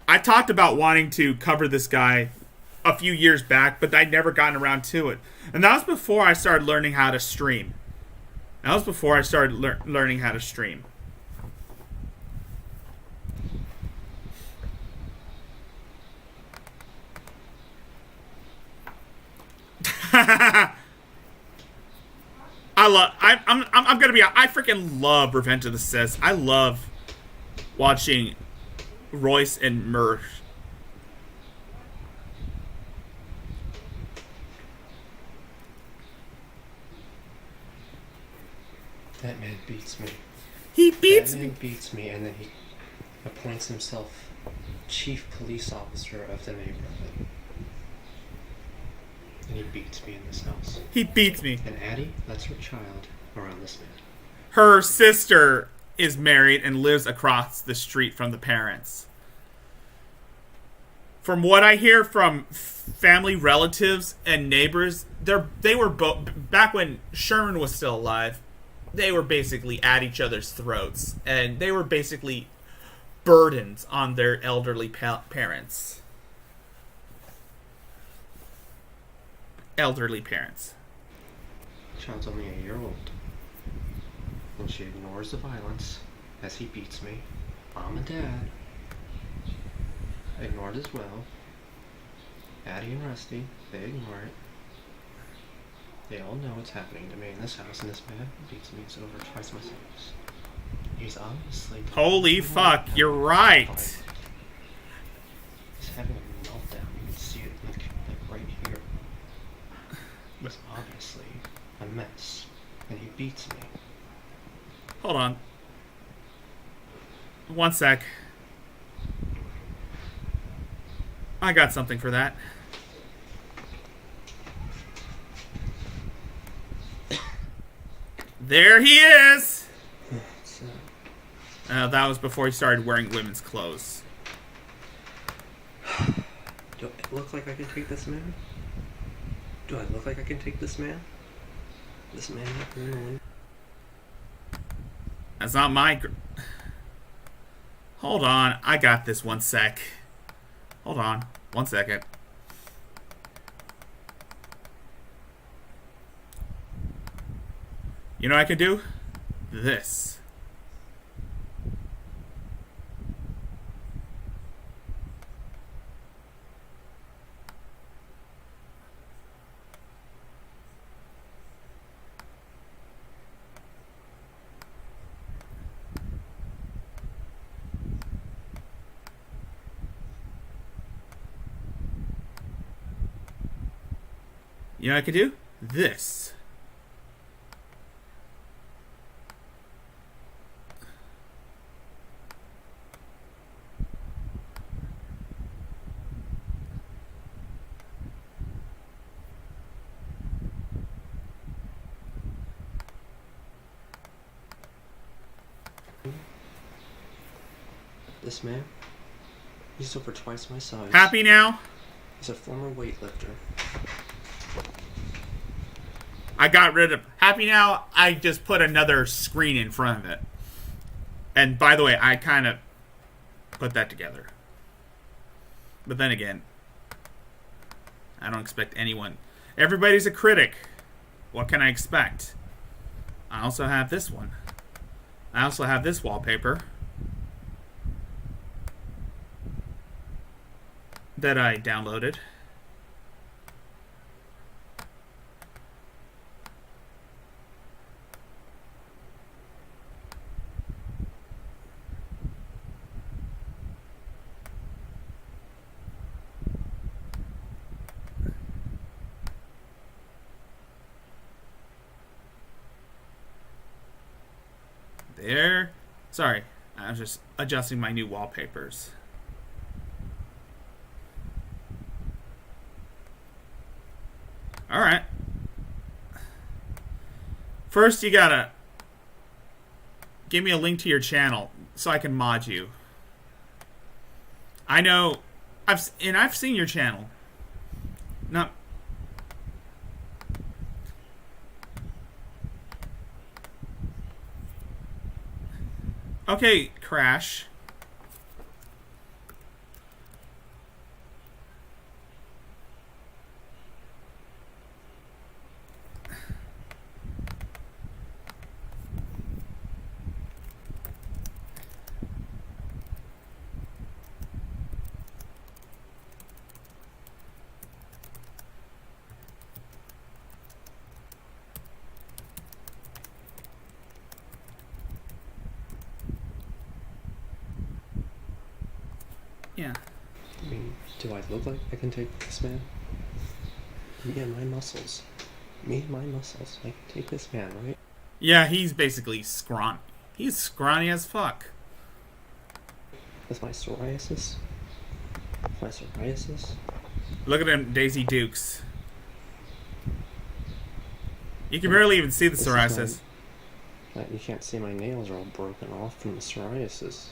I talked about wanting to cover this guy a few years back, but I'd never gotten around to it. And that was before I started learning how to stream. Learning how to stream. I'm gonna be. I freaking love Revenge of the Sith. I love watching Royce and Murph. That man beats me. He beats that me. Man beats me, and then he appoints himself chief police officer of the neighborhood. And he beats me in this house. He beats me. And Addie lets her child around this man. Her sister is married and lives across the street from the parents. From what I hear from family, relatives, and neighbors, they were back when Sherman was still alive. They were basically at each other's throats, and they were basically burdens on their elderly parents. Elderly parents. Child's only a year old. And she ignores the violence as he beats me. Mom and Dad ignored as well. Addie and Rusty, they ignore it. They all know what's happening to me in this house, and this man beats me so over twice my size. He's obviously... Holy fuck, you're right. He's having a meltdown. You can see it like right here. He's obviously a mess, and he beats me. Hold on. One sec. I got something for that. There he is! That was before he started wearing women's clothes. Do I look like I can take this man? Do I look like I can take this man? This man up in the window? That's not my... Hold on. I got this. One sec. Hold on. 1 second. You know what I can do? This. You know what I could do? This. This man, he's over twice my size. Happy now? He's a former weightlifter. I got rid of Happy now. I just put another screen in front of it. And by the way, I kind of put that together. But then again, I don't expect anyone. Everybody's a critic. What can I expect? I also have this one. I also have this wallpaper that I downloaded. There. Sorry, I was just adjusting my new wallpapers. Alright. First, you gotta give me a link to your channel so I can mod you. I know, I've seen your channel. Not. Okay, Crash. Yeah. I mean, do I look like I can take this man? Me and my muscles. Me and my muscles. I can take this man, right? Yeah, he's basically scrawny. He's scrawny as fuck. With my psoriasis? My psoriasis? Look at him, Daisy Dukes. You can barely even see the This is psoriasis. you can't see my nails are all broken off from the psoriasis.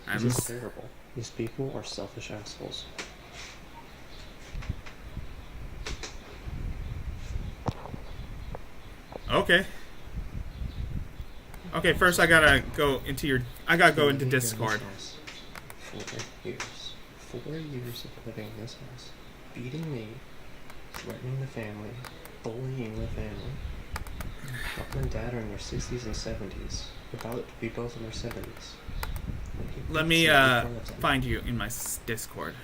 I'm This is terrible. These people are selfish assholes. Okay. Okay, first I gotta go into your. I gotta go into Discord. 4 years. 4 years of living in this house. Beating me. Threatening the family. Bullying the family. Mom and Dad are in their 60s and 70s. About to be both in their 70s. Let me find you in my Discord.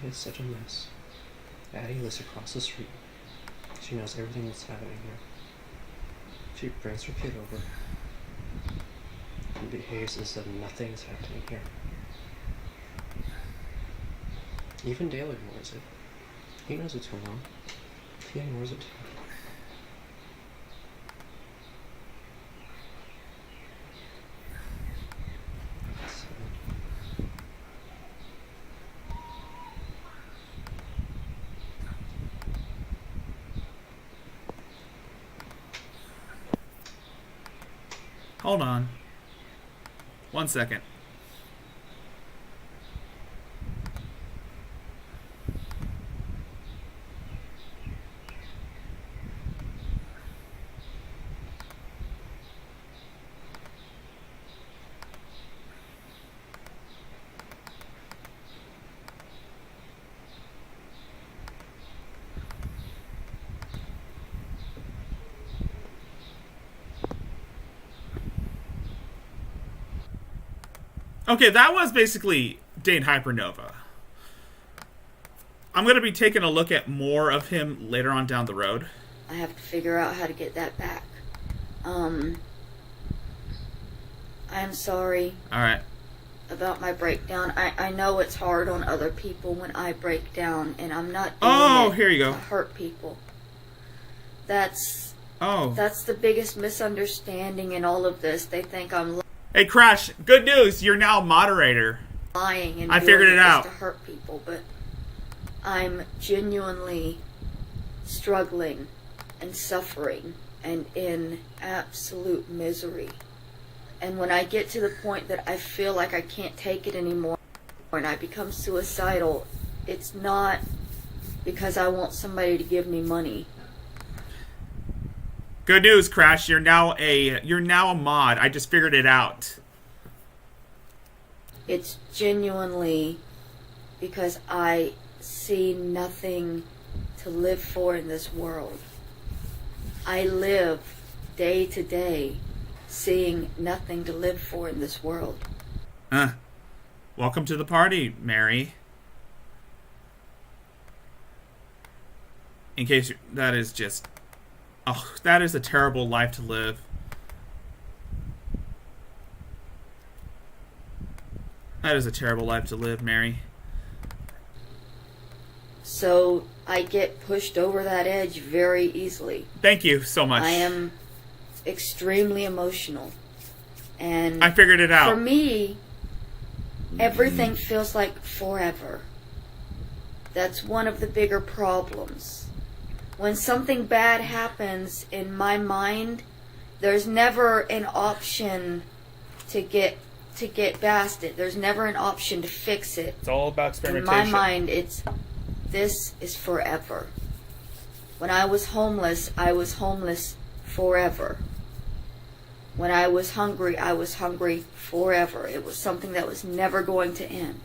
It's such a mess. Addie lives across the street. She knows everything that's happening here. She brings her kid over and behaves as though nothing is happening here. Even Dale ignores it. He knows what's going on. He ignores it too. Hold on. 1 second. Okay, that was basically Dane Hypernova. I'm going to be taking a look at more of him later on down the road. I have to figure out how to get that back. I'm sorry. Alright. about my breakdown. I know it's hard on other people when I break down, and I'm not Oh, doing it here you go. to hurt people. That's Oh. the biggest misunderstanding in all of this. They think I'm Hey, Crash, good news. You're now moderator. lying and I doing figured it this out. to hurt people, but I'm genuinely struggling and suffering and in absolute misery. And when I get to the point that I feel like I can't take it anymore and I become suicidal, it's not because I want somebody to give me money. Good news, Crash. You're now a mod. I just figured it out. It's genuinely because I see nothing to live for in this world. I live day to day seeing nothing to live for in this world. Welcome to the party, Mary. In case that is just... Oh, that is a terrible life to live. That is a terrible life to live, Mary. So I get pushed over that edge very easily. Thank you so much. I am extremely emotional. And I figured it out. For me, everything feels like forever. That's one of the bigger problems. When something bad happens in my mind, there's never an option to get past it. There's never an option to fix it. It's all about experimentation. In my mind, this is forever. When I was homeless forever. When I was hungry forever. It was something that was never going to end.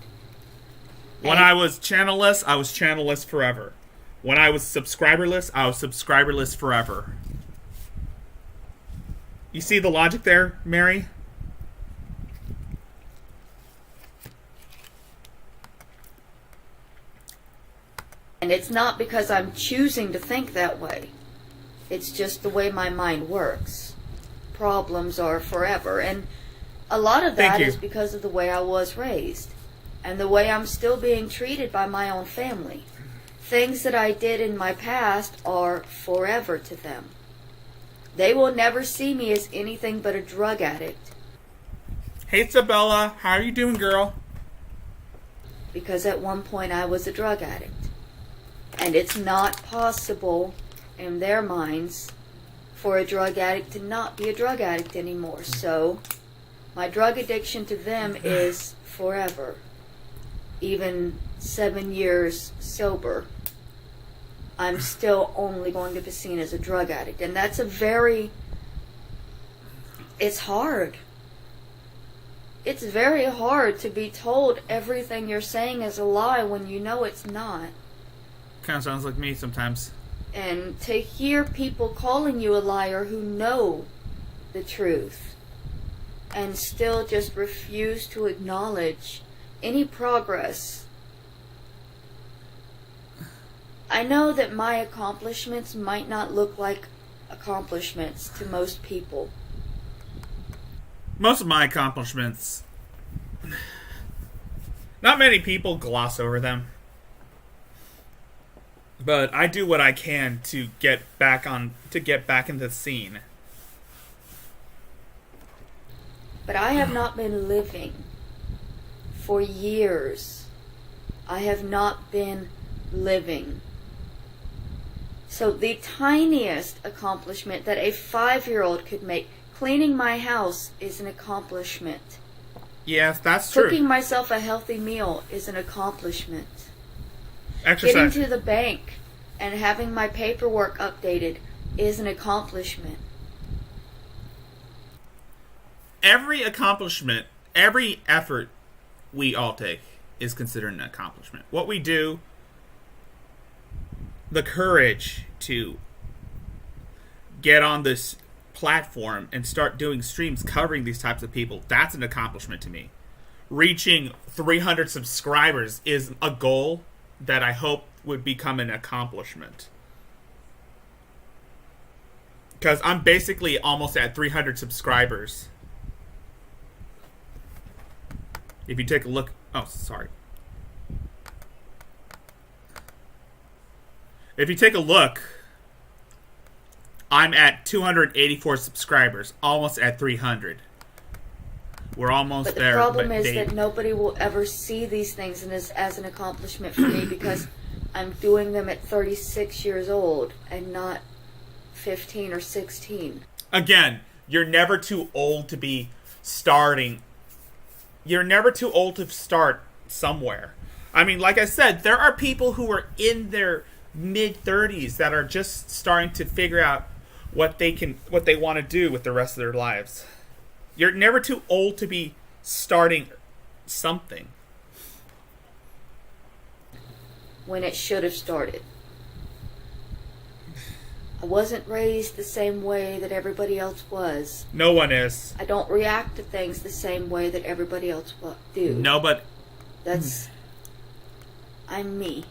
When I was channelless forever. When I was subscriberless forever. You see the logic there, Mary? And it's not because I'm choosing to think that way. It's just the way my mind works. Problems are forever. And a lot of that is because of the way I was raised. And the way I'm still being treated by my own family. Things that I did in my past are forever to them. They will never see me as anything but a drug addict. Hey, Isabella. How are you doing, girl? Because at one point I was a drug addict. And it's not possible in their minds for a drug addict to not be a drug addict anymore. So my drug addiction to them is forever. Even 7 years sober, I'm still only going to be seen as a drug addict. And that's it's hard. It's very hard to be told everything you're saying is a lie when you know it's not. Kind of sounds like me sometimes. And to hear people calling you a liar who know the truth and still just refuse to acknowledge any progress. I know that my accomplishments might not look like accomplishments to most people. Most of my accomplishments, not many people gloss over them. But I do what I can to get back in the scene. But I have not been living for years. I have not been living. So the tiniest accomplishment that a 5-year-old could make, cleaning my house, is an accomplishment. Yes, that's true. Cooking myself a healthy meal is an accomplishment. Exercise. Getting to the bank and having my paperwork updated is an accomplishment. Every accomplishment, every effort we all take is considered an accomplishment. What we do, the courage to get on this platform and start doing streams covering these types of people, that's an accomplishment to me. Reaching 300 subscribers is a goal that I hope would become an accomplishment. Because I'm basically almost at 300 subscribers. If you take a look... Oh, sorry. If you take a look, I'm at 284 subscribers, almost at 300. We're almost But the there. problem is that nobody will ever see these things as an accomplishment for me because I'm doing them at 36 years old and not 15 or 16. Again, you're never too old to be starting. You're never too old to start somewhere. I mean, like I said, there are people who are in their mid-30s that are just starting to figure out what they want to do with the rest of their lives. You're never too old to be starting something. When it should have started. I wasn't raised the same way that everybody else was. No one is. I don't react to things the same way that everybody else do. No, but... I'm me.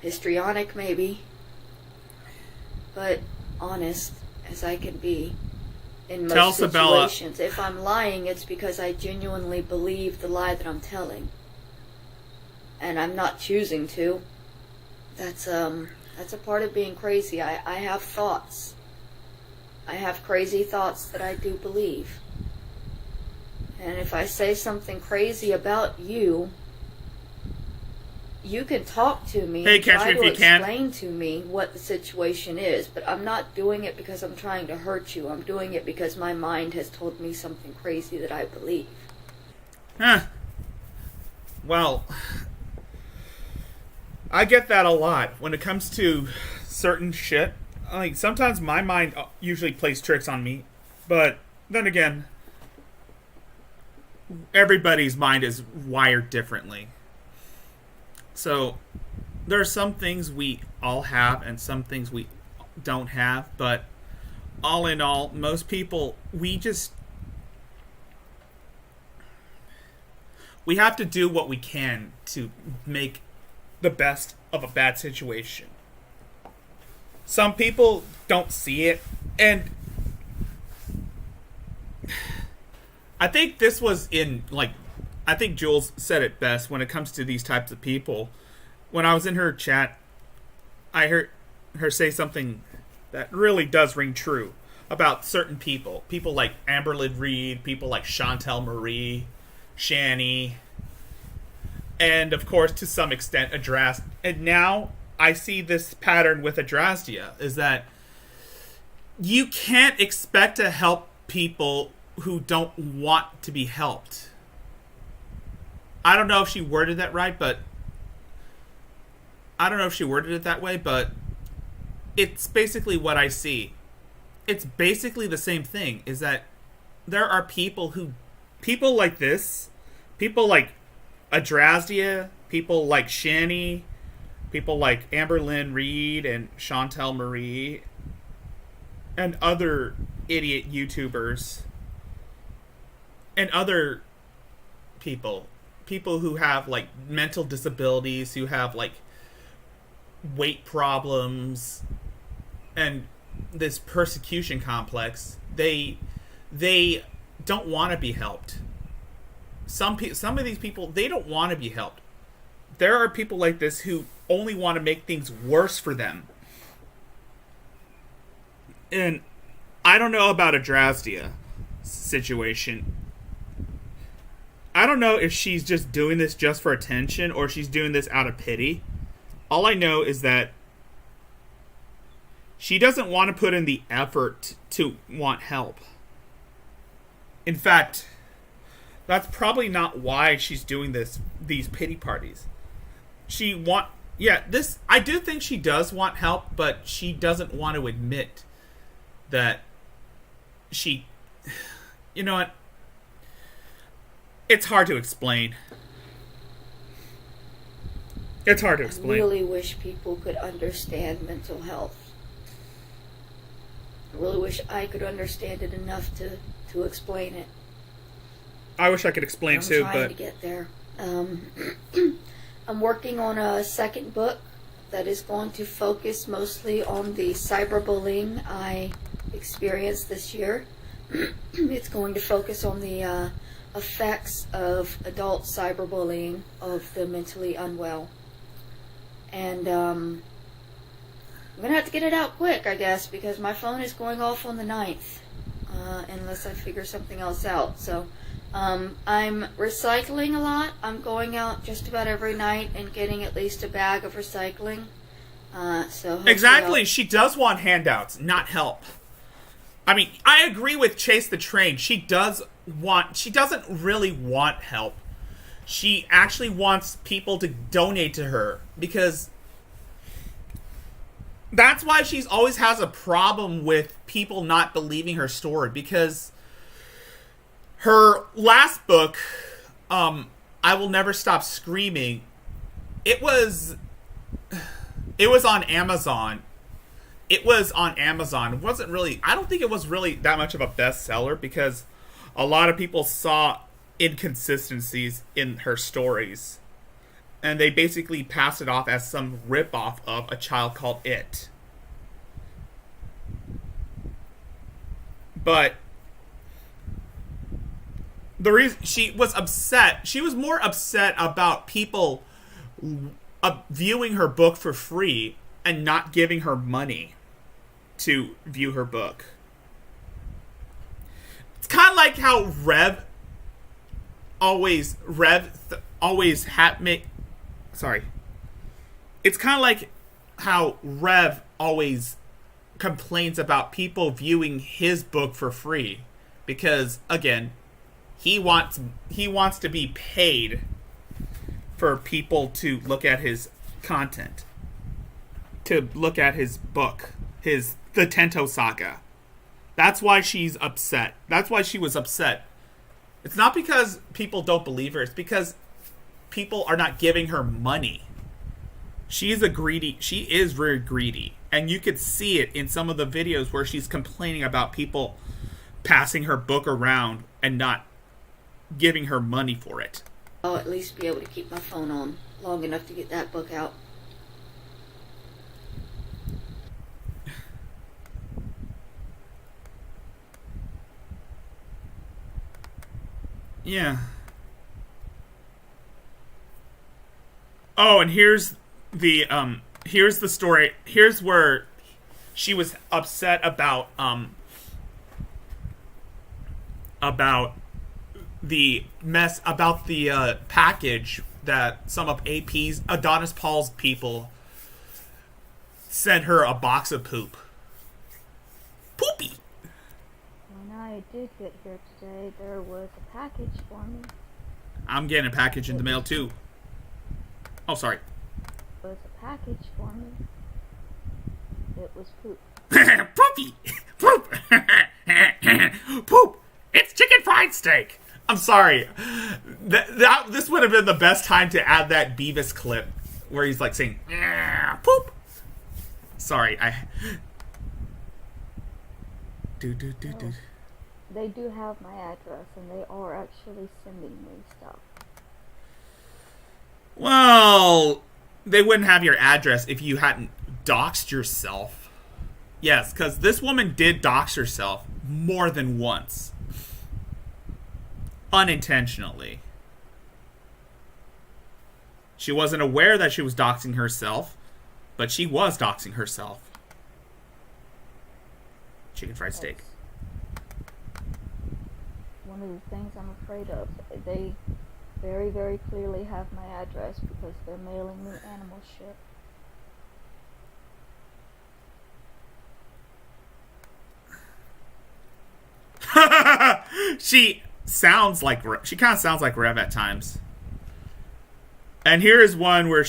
Histrionic, maybe. But honest as I can be. In most situations. If I'm lying, it's because I genuinely believe the lie that I'm telling. And I'm not choosing to. That's a part of being crazy. I have thoughts. I have crazy thoughts that I do believe. And if I say something crazy about you, you can talk to me and try to explain to me what the situation is, but I'm not doing it because I'm trying to hurt you. I'm doing it because my mind has told me something crazy that I believe. Well, I get that a lot when it comes to certain shit. Like, sometimes my mind usually plays tricks on me, but then again, everybody's mind is wired differently. So, there are some things we all have and some things we don't have, but all in all, most people, we have to do what we can to make the best of a bad situation. Some people don't see it, and I think this was I think Jules said it best when it comes to these types of people. When I was in her chat, I heard her say something that really does ring true about certain people. People like Amberlyn Reed, people like Chantel Marie, Shani, and of course, to some extent, Adrasdea. And now I see this pattern with Adrasdea, is that you can't expect to help people who don't want to be helped. I don't know if she worded that right, but I don't know if she worded it that way, but it's basically what I see. It's basically the same thing, is that there are people like this, people like Adrasdea, people like Shani, people like Amberlyn Reed and Chantel Marie, and other idiot YouTubers, and other people who have like mental disabilities, who have like weight problems and this persecution complex. They don't want to be helped. Some of these people, they don't want to be helped. There are people like this who only want to make things worse for them. And I don't know about Adrasdea situation. I don't know if she's just doing this just for attention or she's doing this out of pity. All I know is that she doesn't want to put in the effort to want help. In fact, that's probably not why she's doing these pity parties. I do think she does want help, but she doesn't want to admit that she, you know what? It's hard to explain. It's hard to explain. I really wish people could understand mental health. I really wish I could understand it enough to explain it. I wish I could explain too, but... I'm trying to get there. I'm working on a second book that is going to focus mostly on the cyberbullying I experienced this year. It's going to focus on the effects of adult cyberbullying of the mentally unwell. And I'm gonna have to get it out quick, I guess, because my phone is going off on the 9th, unless I figure something else out. So I'm recycling a lot. I'm going out just about every night and getting at least a bag of recycling. So exactly, she does want handouts, not help. I mean, I agree with Chase the Train. She doesn't really want help. She actually wants people to donate to her, because that's why she's always has a problem with people not believing her story, because her last book, I Will Never Stop Screaming, it was on Amazon. It was on Amazon. It wasn't really, I don't think it was really that much of a bestseller, because a lot of people saw inconsistencies in her stories, and they basically passed it off as some ripoff of A Child Called It. But the reason she was upset, she was more upset about people viewing her book for free and not giving her money to view her book. It's kind of like how It's kind of like how Rev always complains about people viewing his book for free, because again, he wants to be paid for people to look at his content, to look at his book, the Tento Saga. That's why she's upset. That's why she was upset. It's not because people don't believe her. It's because people are not giving her money. She is very greedy. And you could see it in some of the videos where she's complaining about people passing her book around and not giving her money for it. I'll at least be able to keep my phone on long enough to get that book out. Yeah. Oh, and here's the story. Here's where she was upset about the mess, about the package that some of AP's Adonis Paul's people sent her, a box of poop. Poopy. When I did get here today, there was a package for me. I'm getting a package in the mail too. Oh, sorry. There was a package for me. It was poop. Poopy! Poop! Poop! It's chicken fried steak! I'm sorry. This would have been the best time to add that Beavis clip where he's like saying, poop! Sorry, They do have my address, and they are actually sending me stuff. Well, they wouldn't have your address if you hadn't doxed yourself. Yes, because this woman did dox herself more than once. Unintentionally. She wasn't aware that she was doxing herself, but she was doxing herself. Chicken fried steak. One of the things I'm afraid of. They very, very clearly have my address because they're mailing me animal shit. She kind of sounds like Rev at times. And here is one where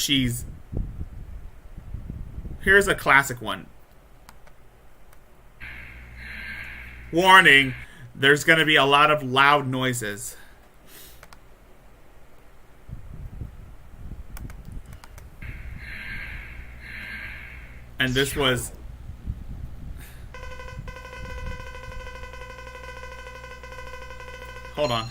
here's a classic one. Warning, there's going to be a lot of loud noises. And this was... Hold on.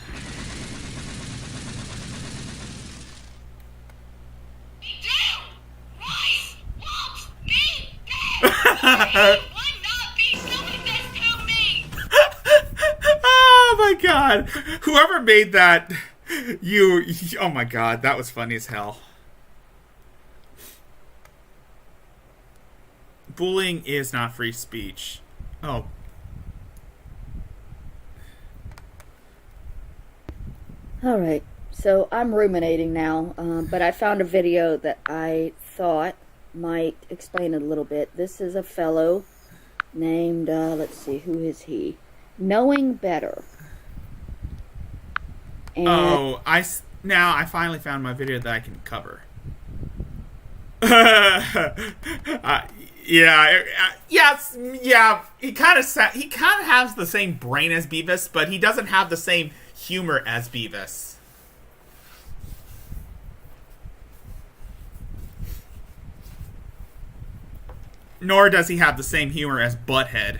Oh my god. Whoever made that, oh my god, that was funny as hell. Bullying is not free speech. Oh. Alright, so I'm ruminating now, but I found a video that I thought might explain it a little bit. This is a fellow named, let's see, who is he? Knowing Better. And now I finally found my video that I can cover. Yeah. He kind of has the same brain as Beavis, but he doesn't have the same humor as Beavis. Nor does he have the same humor as Butthead.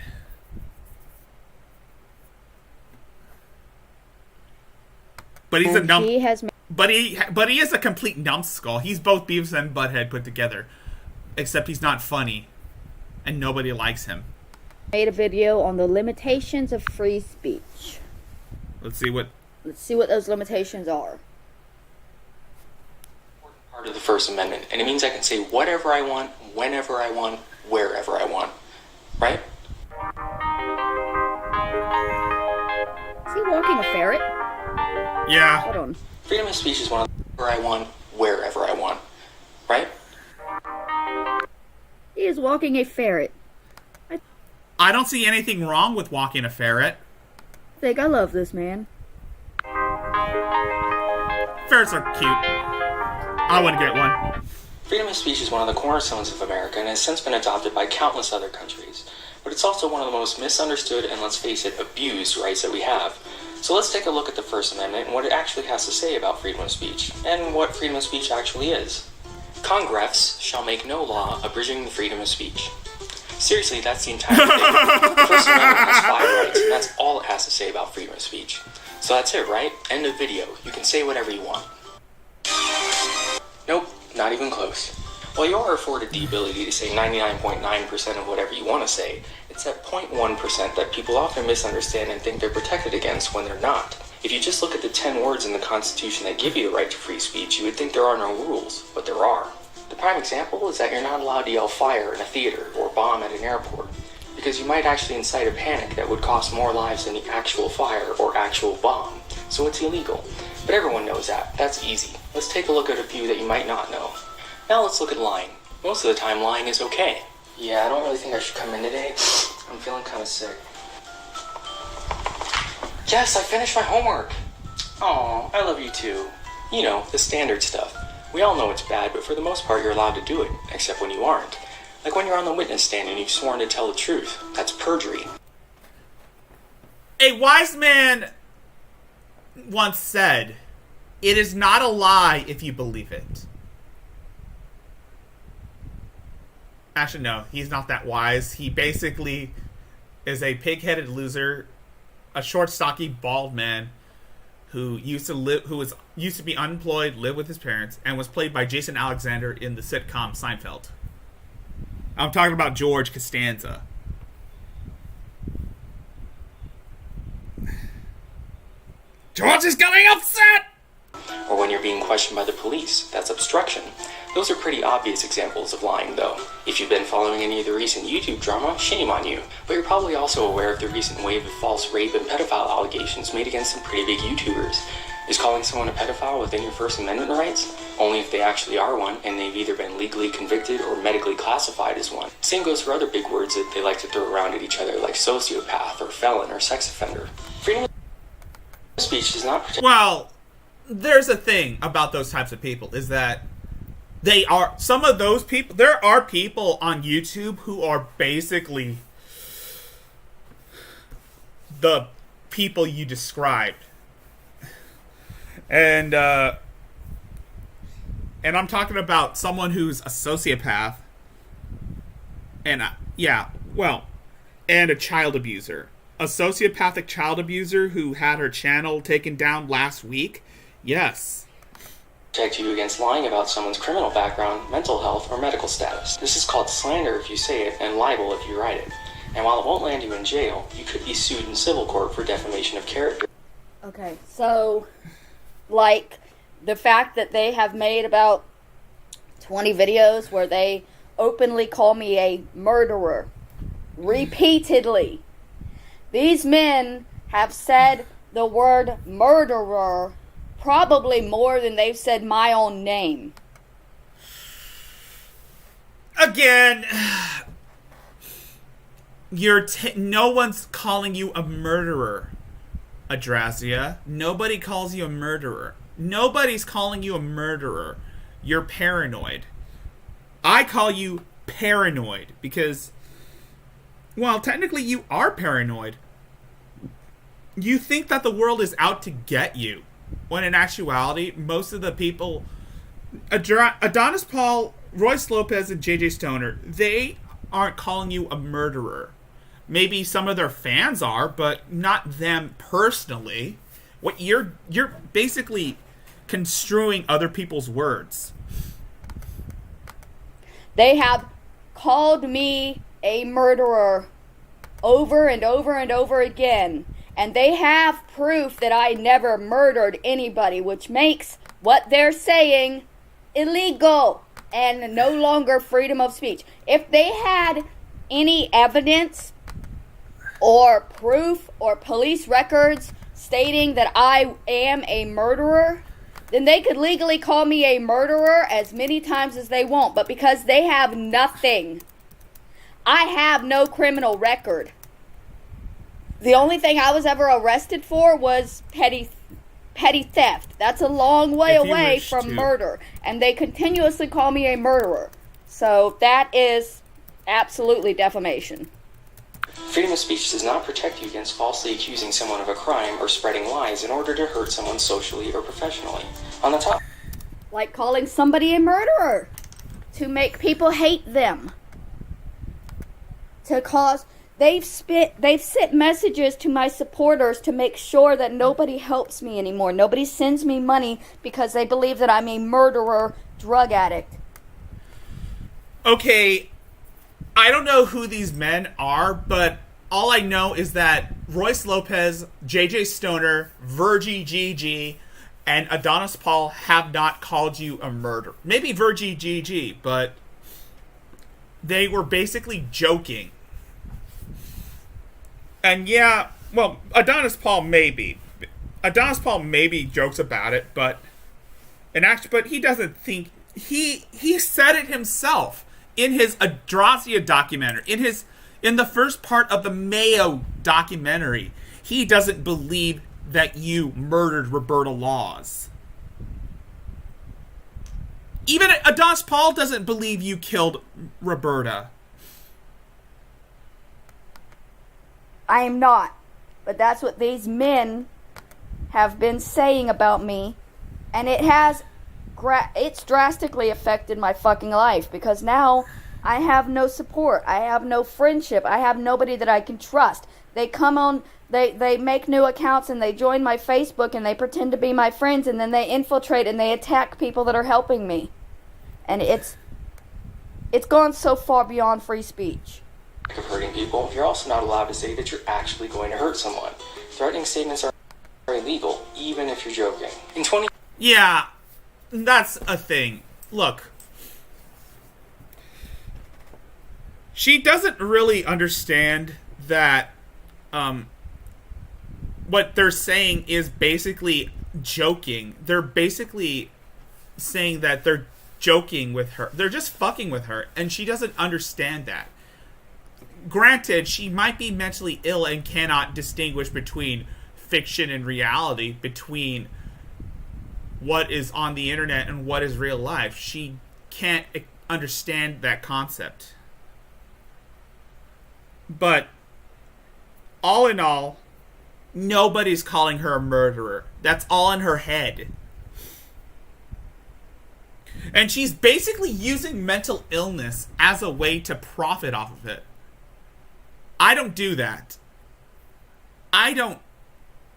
But he's and he has but he is a complete numbskull. He's both Beavis and Butthead put together. Except he's not funny. And nobody likes him. Made a video on the limitations of free speech. Let's see what those limitations are. Part of the First Amendment, and it means I can say whatever I want, whenever I want, wherever I want. Right? Is he walking a ferret? Yeah. Hold on. Freedom of speech is one of the wherever I want, wherever I want. Right? He is walking a ferret. I don't see anything wrong with walking a ferret. I think I love this man. Ferrets are cute. I want to get one. Freedom of speech is one of the cornerstones of America and has since been adopted by countless other countries. But it's also one of the most misunderstood and, let's face it, abused rights that we have. So let's take a look at the First Amendment and what it actually has to say about freedom of speech, and what freedom of speech actually is. Congress shall make no law abridging the freedom of speech. Seriously, that's the entire thing. The First Amendment has 5 rights, and that's all it has to say about freedom of speech. So that's it, right? End of video. You can say whatever you want. Nope, not even close. While you are afforded the ability to say 99.9% of whatever you want to say, it's that 0.1% that people often misunderstand and think they're protected against when they're not. If you just look at the 10 words in the Constitution that give you the right to free speech, you would think there are no rules, but there are. The prime example is that you're not allowed to yell fire in a theater or bomb at an airport, because you might actually incite a panic that would cost more lives than the actual fire or actual bomb, so it's illegal. But everyone knows that. That's easy. Let's take a look at a few that you might not know. Now let's look at lying. Most of the time, lying is okay. Yeah, I don't really think I should come in today. I'm feeling kind of sick. Yes, I finished my homework. Aw, I love you too. You know, the standard stuff. We all know it's bad, but for the most part, you're allowed to do it, except when you aren't. Like when you're on the witness stand and you've sworn to tell the truth. That's perjury. A wise man once said, "It is not a lie if you believe it." Actually, no, he's not that wise. He basically is a pig-headed loser, a short, stocky, bald man who used to be unemployed, live with his parents, and was played by Jason Alexander in the sitcom Seinfeld. I'm talking about George Costanza. George is getting upset! Or when you're being questioned by the police. That's obstruction. Those are pretty obvious examples of lying, though. If you've been following any of the recent YouTube drama, shame on you. But you're probably also aware of the recent wave of false rape and pedophile allegations made against some pretty big YouTubers. Is calling someone a pedophile within your First Amendment rights? Only if they actually are one, and they've either been legally convicted or medically classified as one. Same goes for other big words that they like to throw around at each other, like sociopath or felon or sex offender. Freedom of speech does not protect... Well, there's a thing about those types of people, is that they are, some of those people, there are people on YouTube who are basically the people you described. And I'm talking about someone who's a sociopath and and a child abuser. A sociopathic child abuser who had her channel taken down last week. Yes. Protect you against lying about someone's criminal background, mental health, or medical status. This is called slander if you say it, and libel if you write it. And while it won't land you in jail, you could be sued in civil court for defamation of character. Okay, so, like, the fact that they have made about 20 videos where they openly call me a murderer. Repeatedly. These men have said the word murderer probably more than they've said my own name. Again, no one's calling you a murderer, Adrasdea. Nobody calls you a murderer. Nobody's calling you a murderer. You're paranoid. I call you paranoid because, well, technically you are paranoid. You think that the world is out to get you, when in actuality, most of the people, Adonis Paul, Royce Lopez, and JJ Stoner, they aren't calling you a murderer. Maybe some of their fans are, but not them personally. What you're basically construing other people's words. They have called me a murderer over and over and over again. And they have proof that I never murdered anybody, which makes what they're saying illegal and no longer freedom of speech. If they had any evidence or proof or police records stating that I am a murderer, then they could legally call me a murderer as many times as they want. But because they have nothing, I have no criminal record. The only thing I was ever arrested for was petty theft. That's a long way away from murder. And they continuously call me a murderer. So that is absolutely defamation. Freedom of speech does not protect you against falsely accusing someone of a crime or spreading lies in order to hurt someone socially or professionally. On the top, like calling somebody a murderer to make people hate them. To cause they've sent messages to my supporters to make sure that nobody helps me anymore. Nobody sends me money because they believe that I'm a murderer, drug addict. Okay, I don't know who these men are, but all I know is that Royce Lopez, JJ Stoner, Virgie GG, and Adonis Paul have not called you a murderer. Maybe Virgie GG, but they were basically joking. And yeah, well, Adonis Paul maybe jokes about it, but he doesn't think he said it himself in his Adrasdea documentary, in the first part of the Mayo documentary. He doesn't believe that you murdered Roberta Laws. Even Adonis Paul doesn't believe you killed Roberta. I am not. But that's what these men have been saying about me. And it's drastically affected my fucking life. Because now I have no support. I have no friendship. I have nobody that I can trust. They come on, they make new accounts and they join my Facebook and they pretend to be my friends. And then they infiltrate and they attack people that are helping me. And it's gone so far beyond free speech. Of hurting people, you're also not allowed to say that you're actually going to hurt someone. Threatening statements are illegal, even if you're joking. Yeah, that's a thing. Look, she doesn't really understand that what they're saying is basically joking. They're basically saying that they're joking with her. They're just fucking with her, and she doesn't understand that. Granted, she might be mentally ill and cannot distinguish between fiction and reality, between what is on the internet and what is real life. She can't understand that concept. But all in all, nobody's calling her a murderer. That's all in her head. And she's basically using mental illness as a way to profit off of it. I don't do that. I don't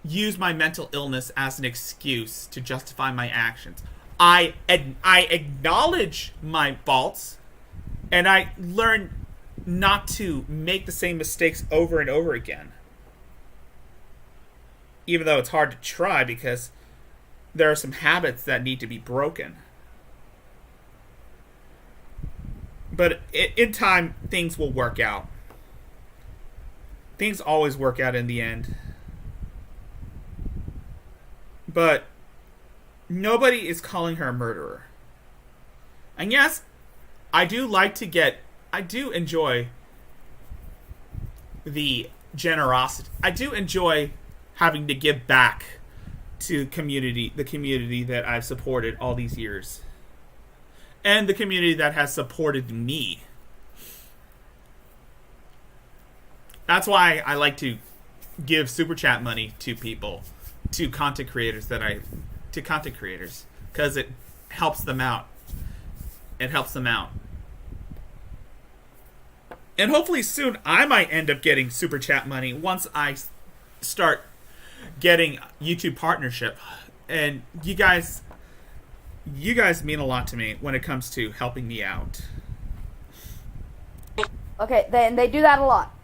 use my mental illness as an excuse to justify my actions. I acknowledge my faults, and I learn not to make the same mistakes over and over again. even though it's hard to try because there are some habits that need to be broken. But in time, things will work out. Things always work out in the end. But nobody is calling her a murderer. And yes, I do enjoy the generosity. I do enjoy having to give back to the community that I've supported all these years. And the community that has supported me. That's why I like to give super chat money to people, to content creators because it helps them out. It helps them out. And hopefully soon I might end up getting super chat money once I start getting YouTube partnership. And you guys mean a lot to me when it comes to helping me out. Okay, they do that a lot.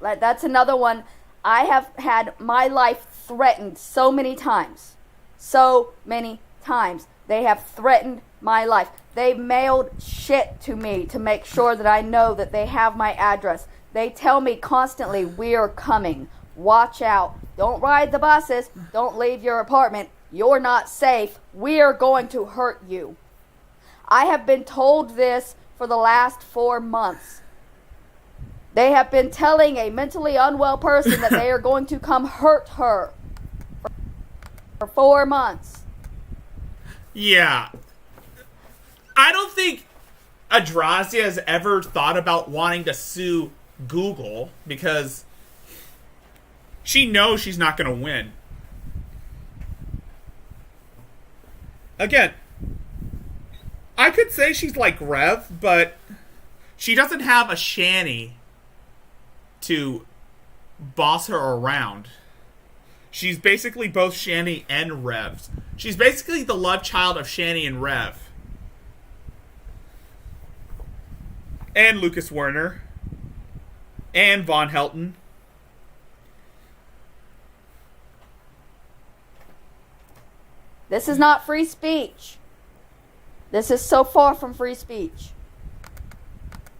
That's another one. I have had my life threatened so many times. So many times. They have threatened my life. They mailed shit to me to make sure that I know that they have my address. They tell me constantly, we're coming. Watch out. Don't ride the buses. Don't leave your apartment. You're not safe. We're going to hurt you. I have been told this for the last 4 months. They have been telling a mentally unwell person that they are going to come hurt her for 4 months. Yeah. I don't think Adrasdea has ever thought about wanting to sue Google because she knows she's not going to win. Again, I could say she's like Rev, but she doesn't have a Shanny to boss her around. She's basically both Shanny and Rev. She's basically the love child of Shanny and Rev. And Lucas Werner. And Von Helton. This is not free speech. This is so far from free speech.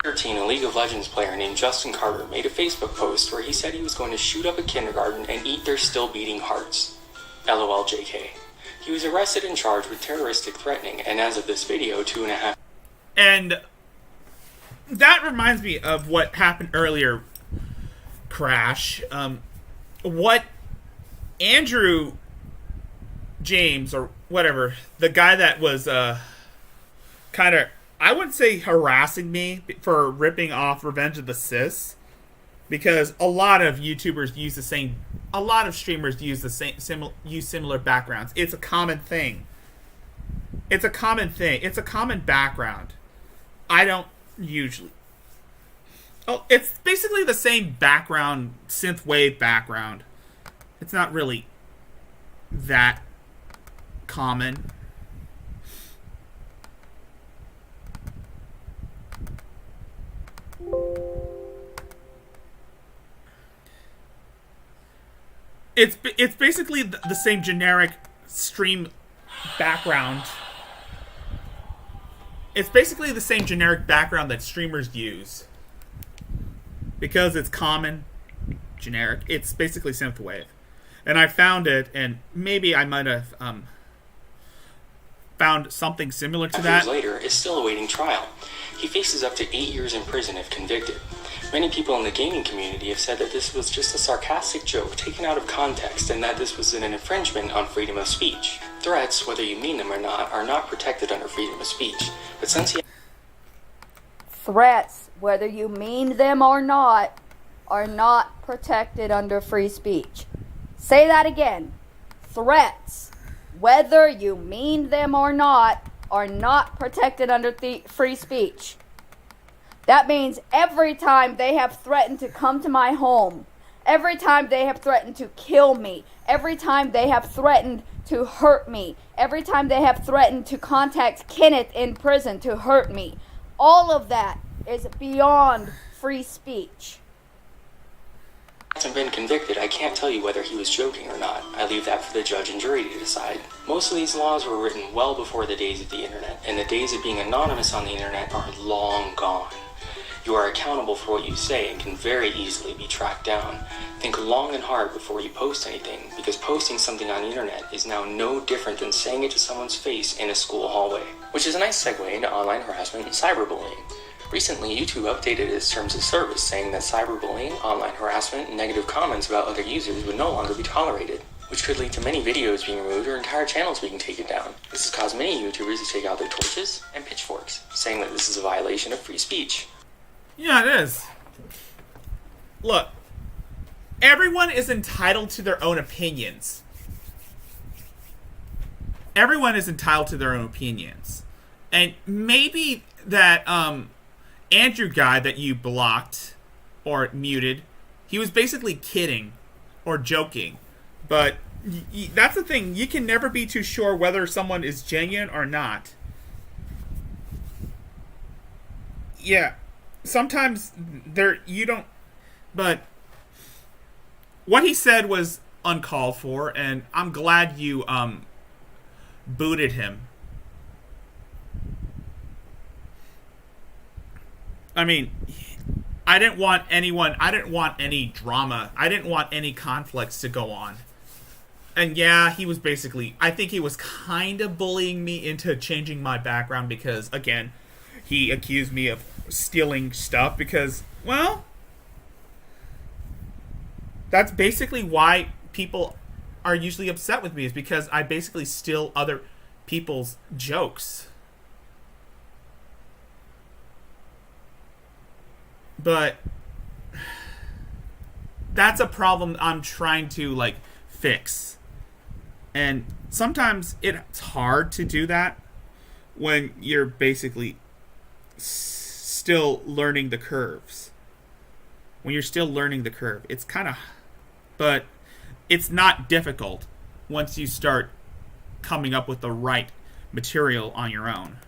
13, a League of Legends player named Justin Carter made a Facebook post where he said he was going to shoot up a kindergarten and eat their still beating hearts. LOL JK. He was arrested and charged with terroristic threatening, and as of this video, 2.5... And that reminds me of what happened earlier, Crash. What Andrew James, or whatever, the guy that was kind of, I wouldn't say harassing me for ripping off Revenge of the Sis, because a lot of YouTubers use the same, a lot of streamers use the same, use similar backgrounds. It's a common thing. It's a common thing. It's a common background. I don't usually. Oh, it's basically the same background, synthwave background. It's not really that common. It's basically the same generic stream background. It's basically the same generic background that streamers use. Because it's common, generic. It's basically synthwave. And I found it, and maybe I might have found something similar to that. Years later, is still awaiting trial. He faces up to 8 years in prison if convicted. Many people in the gaming community have said that this was just a sarcastic joke taken out of context and that this was an infringement on freedom of speech. Threats, whether you mean them or not, are not protected under freedom of speech. But since he... Threats, whether you mean them or not, are not protected under free speech. Say that again. Threats, whether you mean them or not, are not protected under free speech. That means every time they have threatened to come to my home, every time they have threatened to kill me, every time they have threatened to hurt me, every time they have threatened to contact Kenneth in prison to hurt me, all of that is beyond free speech. To hasn't been convicted, I can't tell you whether he was joking or not. I leave that for the judge and jury to decide. Most of these laws were written well before the days of the internet, and the days of being anonymous on the internet are long gone. You are accountable for what you say and can very easily be tracked down. Think long and hard before you post anything, because posting something on the internet is now no different than saying it to someone's face in a school hallway. Which is a nice segue into online harassment and cyberbullying. Recently, YouTube updated its terms of service, saying that cyberbullying, online harassment, and negative comments about other users would no longer be tolerated, which could lead to many videos being removed or entire channels being taken down. This has caused many YouTubers to take out their torches and pitchforks, saying that this is a violation of free speech. Yeah, it is. Look, everyone is entitled to their own opinions. Everyone is entitled to their own opinions. And maybe that, Andrew guy that you blocked or muted, he was basically kidding or joking. But that's the thing. You can never be too sure whether someone is genuine or not. Yeah. Sometimes you don't, but what he said was uncalled for, and I'm glad you booted him. I mean, I didn't want any drama. I didn't want any conflicts to go on. And yeah, he was basically, I think he was kind of bullying me into changing my background because, again, he accused me of stealing stuff because, well, that's basically why people are usually upset with me, is because I basically steal other people's jokes. But that's a problem I'm trying to, like, fix. And sometimes it's hard to do that when you're basically still learning the curves. When you're still learning the curve, it's kind of, but it's not difficult once you start coming up with the right material on your own.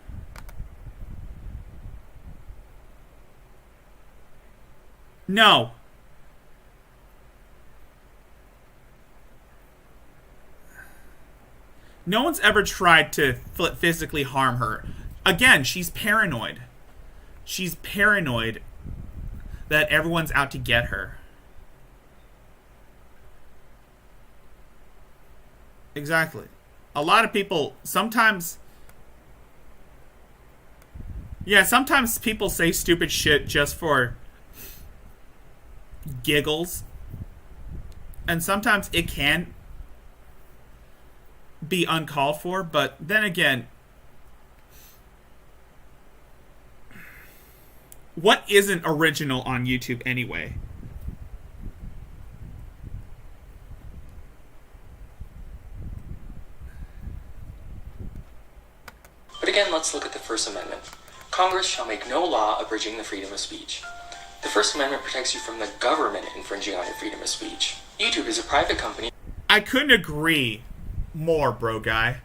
No. No one's ever tried to physically harm her. Again, she's paranoid. She's paranoid that everyone's out to get her. Exactly. A lot of people, sometimes people say stupid shit just for giggles. And sometimes it can be uncalled for, but then again, what isn't original on YouTube anyway? But again, let's look at the First Amendment. Congress shall make no law abridging the freedom of speech. The First Amendment protects you from the government infringing on your freedom of speech. YouTube is a private company. I couldn't agree more, bro guy.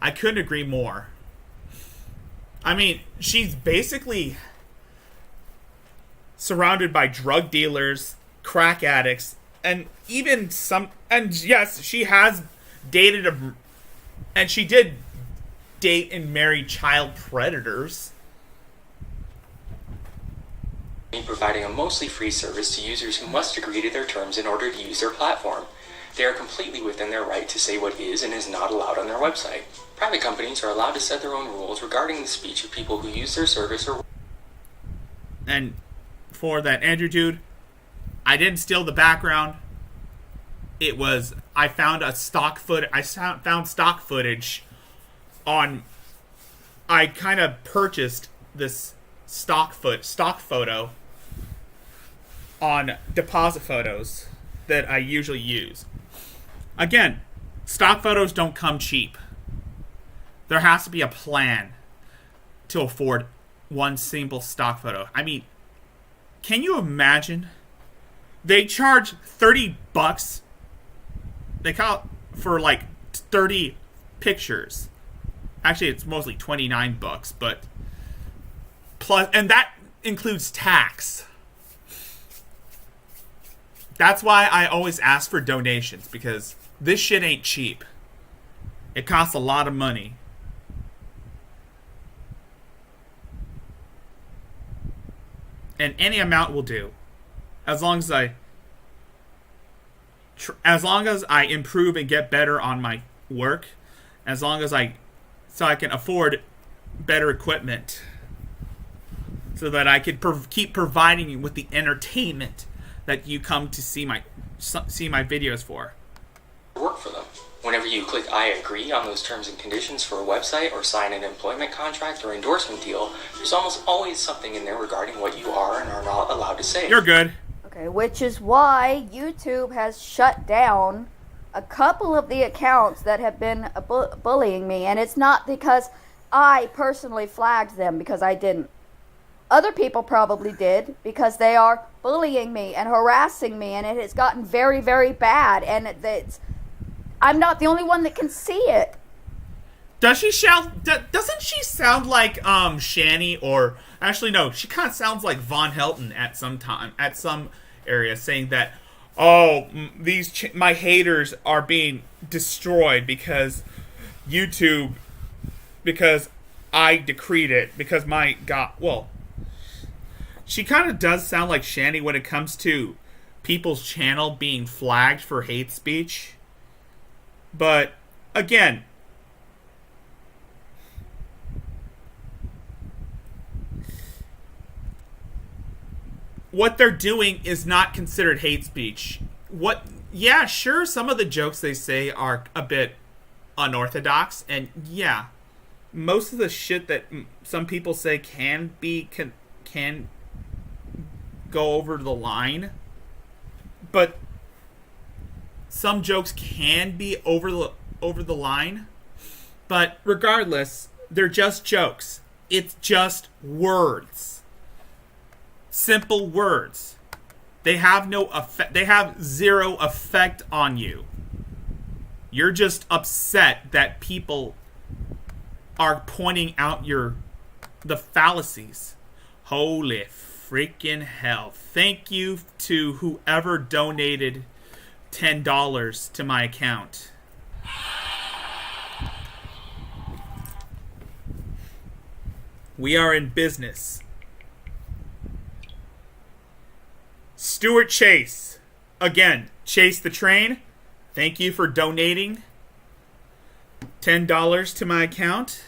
I couldn't agree more. I mean, she's basically surrounded by drug dealers, crack addicts, and even some, and yes, she has dated and she did date and marry child predators. Providing a mostly free service to users who must agree to their terms in order to use their platform. They are completely within their right to say what is and is not allowed on their website. Private companies are allowed to set their own rules regarding the speech of people who use their service or... And for that Andrew dude, I didn't steal the background. It was, I found stock footage on, I kind of purchased this stock photo on deposit photos that I usually use. Again, stock photos don't come cheap. There has to be a plan to afford one simple stock photo. I mean, can you imagine? They charge $30. They call it for like 30 pictures. Actually, it's mostly $29, but plus, and that includes tax. That's why I always ask for donations, because this shit ain't cheap. It costs a lot of money. And any amount will do. As long as I improve and get better on my work, as long as I can afford better equipment, so that I could keep providing you with the entertainment that you come to see my videos for. Work for them. Whenever you click I agree on those terms and conditions for a website or sign an employment contract or endorsement deal, there's almost always something in there regarding what you are and are not allowed to say. You're good. Okay, which is why YouTube has shut down a couple of the accounts that have been bullying me, and it's not because I personally flagged them, because I didn't. Other people probably did, because they are bullying me and harassing me, and it has gotten very, very bad, and I'm not the only one that can see it. Doesn't she sound like Shani, or actually no, she kind of sounds like Von Helton at some area, saying that, oh, my haters are being destroyed because YouTube, because I decreed it, because my God, well, she kind of does sound like Shani when it comes to people's channel being flagged for hate speech. But again, what they're doing is not considered hate speech. Yeah, sure, some of the jokes they say are a bit unorthodox, and yeah, most of the shit that some people say can go over the line, but some jokes can be over the line. But regardless, they're just jokes. It's just words. Simple words. They have no effect. They have zero effect on you. You're just upset that people are pointing out the fallacies. Holy freaking hell. Thank you to whoever donated $10 to my account. We are in business. Stuart Chase. Again, Chase the Train. Thank you for donating $10 to my account.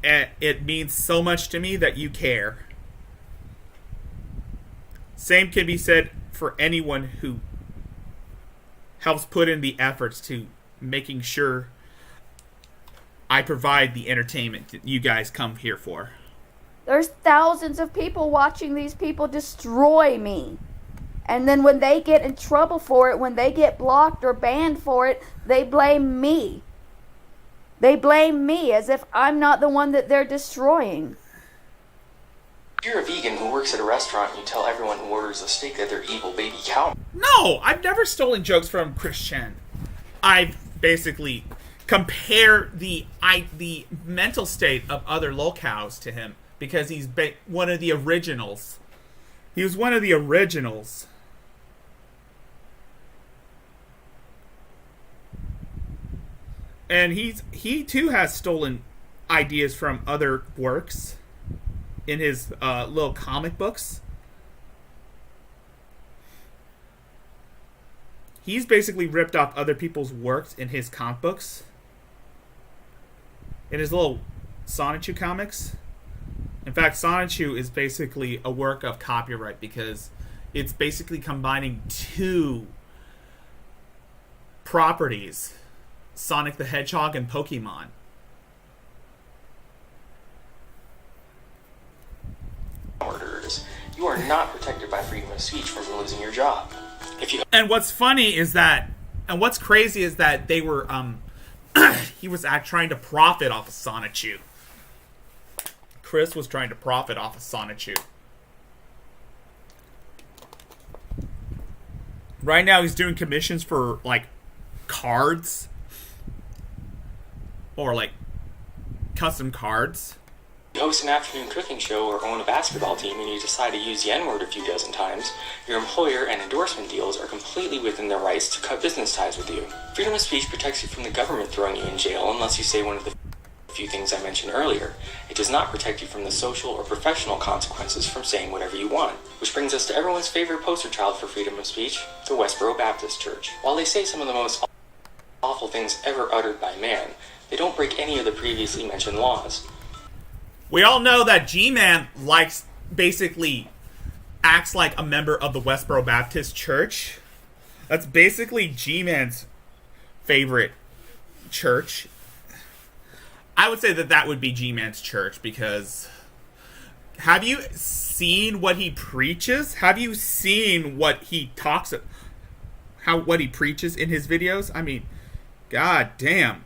It means so much to me that you care. Same can be said for anyone who helps put in the efforts to making sure I provide the entertainment that you guys come here for. There's thousands of people watching these people destroy me. And then when they get in trouble for it, when they get blocked or banned for it, they blame me. They blame me as if I'm not the one that they're destroying. If you're a vegan who works at a restaurant and you tell everyone who orders a steak that they're evil baby cow. No, I've never stolen jokes from Chris Chen. I basically compare the mental state of other lolcows to him, because he's one of the originals. He was one of the originals. And he too has stolen ideas from other works in his little comic books. He's basically ripped off other people's works in his comic books. In his little Sonichu comics. In fact, Sonichu is basically a work of copyright, because it's basically combining two properties, Sonic the Hedgehog and Pokemon. Murderers. You are not protected by freedom of speech from losing your job. And what's funny is that, and what's crazy is that they were, he was trying to profit off of Sonichu. Chris was trying to profit off of Sonichu. Right now he's doing commissions for, like, cards. Or, like, custom cards. host an afternoon cooking show or own a basketball team and you decide to use the N-word a few dozen times, your employer and endorsement deals are completely within their rights to cut business ties with you. Freedom of speech protects you from the government throwing you in jail unless you say one of the few things I mentioned earlier. It does not protect you from the social or professional consequences from saying whatever you want. Which brings us to everyone's favorite poster child for freedom of speech, the Westboro Baptist Church. While they say some of the most awful things ever uttered by man, they don't break any of the previously mentioned laws. We all know that G-Man basically acts like a member of the Westboro Baptist Church. That's basically G-Man's favorite church. I would say that would be G-Man's church, because have you seen what he preaches? Have you seen what he talks about? What he preaches in his videos? I mean, god damn.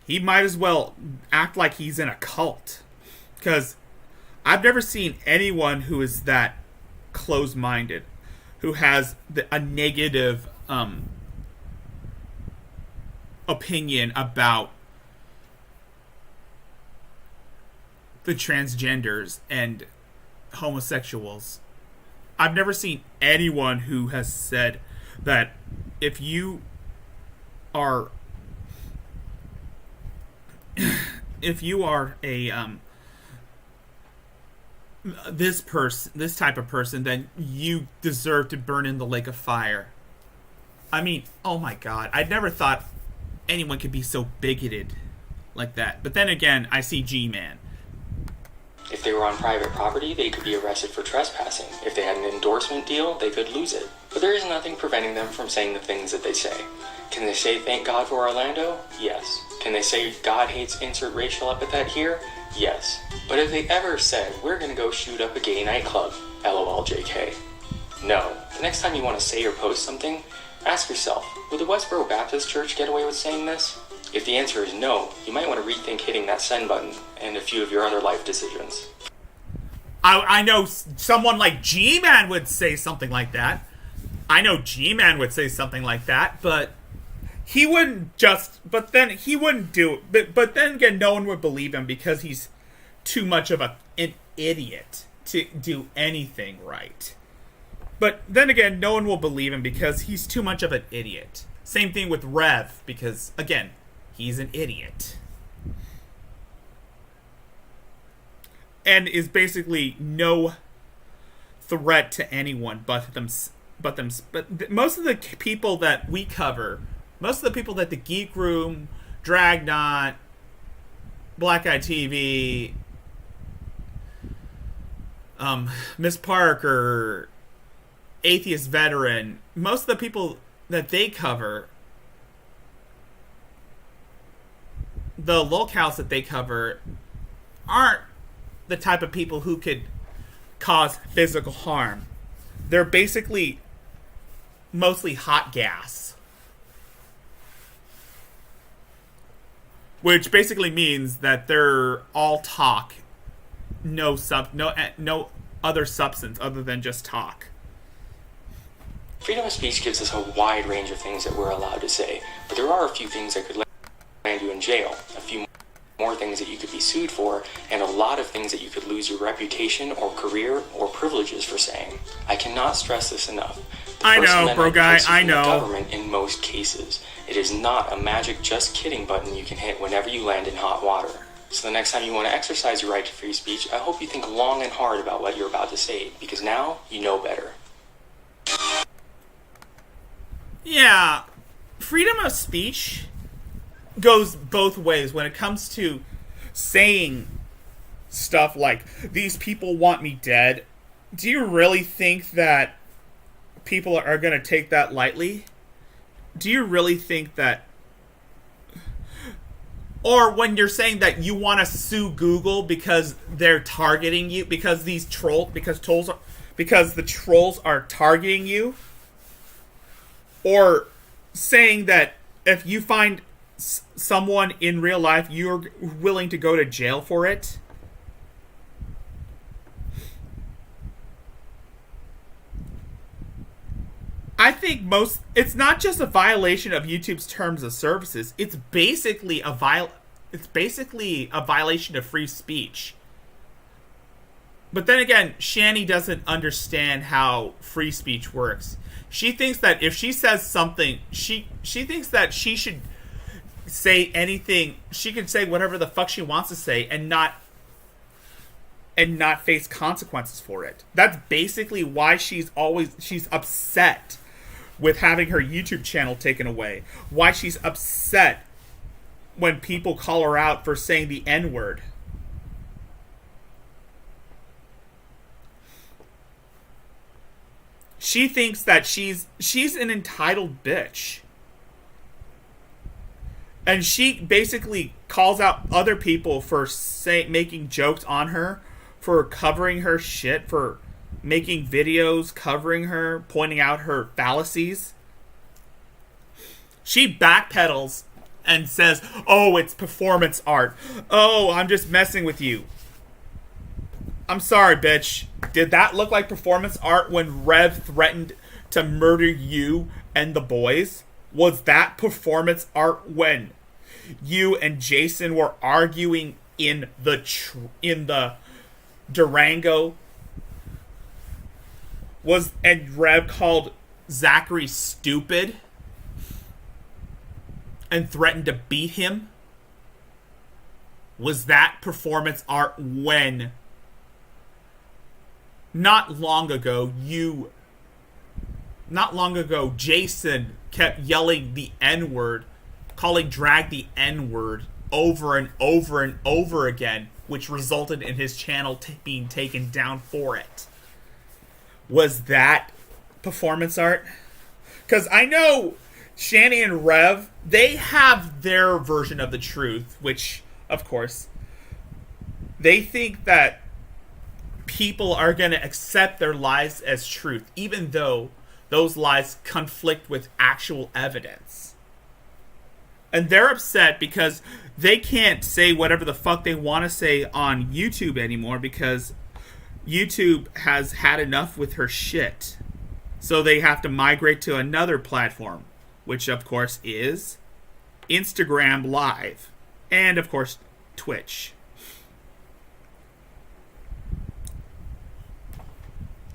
He might as well act like he's in a cult. Because I've never seen anyone who is that close-minded, who has a negative opinion about the transgenders and homosexuals. I've never seen anyone who has said that if you are a this type of person, then you deserve to burn in the lake of fire. I mean, oh my god, I'd never thought anyone could be so bigoted like that. But then again, I see G-Man. If they were on private property, they could be arrested for trespassing. If they had an endorsement deal, they could lose it. But there is nothing preventing them from saying the things that they say. Can they say thank God for Orlando? Yes. Can they say God hates insert racial epithet here? Yes. But if they ever said, we're gonna go shoot up a gay nightclub, LOL JK. No. The next time you want to say or post something, ask yourself, would the Westboro Baptist Church get away with saying this? If the answer is no, you might want to rethink hitting that send button and a few of your other life decisions. I know someone like G-Man would say something like that. I know G-Man would say something like that, but he wouldn't but then he wouldn't do it. But then again, no one would believe him because he's too much of an idiot to do anything right. But then again, no one will believe him because he's too much of an idiot. Same thing with Rev, because, again, he's an idiot. And is basically no threat to anyone but most of the people that we cover, most of the people that the Geek Room, Dragnot, Black Eye TV, Miss Parker, Atheist Veteran, most of the people that they cover, the locales that they cover, aren't the type of people who could cause physical harm. They're basically mostly hot gas. Which basically means that they're all talk, no other substance other than just talk. Freedom of speech gives us a wide range of things that we're allowed to say, but there are a few things that could land you in jail, a few more things that you could be sued for, and a lot of things that you could lose your reputation or career or privileges for saying. I cannot stress this enough. I know, bro guy, I know. Government in most cases. It is not a magic just kidding button you can hit whenever you land in hot water. So the next time you want to exercise your right to free speech, I hope you think long and hard about what you're about to say, because now you know better. Yeah, freedom of speech goes both ways when it comes to saying stuff like, these people want me dead. Do you really think that people are going to take that lightly? Do you really think that... Or when you're saying that you want to sue Google because they're targeting you, because the trolls are targeting you? Or saying that if you find someone in real life, you're willing to go to jail for it? I think it's not just a violation of YouTube's terms of services. It's basically it's basically a violation of free speech. But then again, Shani doesn't understand how free speech works. She thinks that if she says something, she thinks that she should say anything. She can say whatever the fuck she wants to say and not face consequences for it. That's basically why she's upset with having her YouTube channel taken away. Why she's upset when people call her out for saying the N-word. She thinks that she's an entitled bitch. And she basically calls out other people for making jokes on her, for covering her shit, for making videos covering her, pointing out her fallacies. She backpedals and says, oh, it's performance art. Oh, I'm just messing with you. I'm sorry, bitch. Did that look like performance art when Rev threatened to murder you and the boys? Was that performance art when you and Jason were arguing in the Durango? And Rev called Zachary stupid and threatened to beat him? Was that performance art when not long ago Jason kept yelling the N-word, calling Drag the N-word over and over and over again, which resulted in his channel being taken down for it? Was that performance art? Because I know Shani and Rev, they have their version of the truth, which, of course, they think that people are going to accept their lies as truth, even though those lies conflict with actual evidence. And they're upset because they can't say whatever the fuck they want to say on YouTube anymore, because YouTube has had enough with her shit. So they have to migrate to another platform, which of course is Instagram Live, and of course Twitch.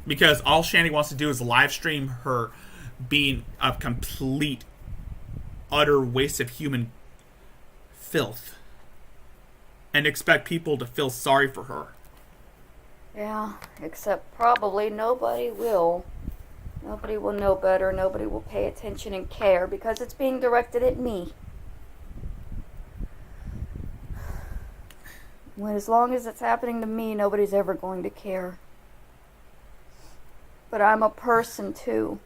Because all Shani wants to do is live stream her being a complete, utter waste of human filth. And expect people to feel sorry for her. Yeah, except probably nobody will. Nobody will know better. Nobody will pay attention and care because it's being directed at me. As long as it's happening to me, nobody's ever going to care. But I'm a person too.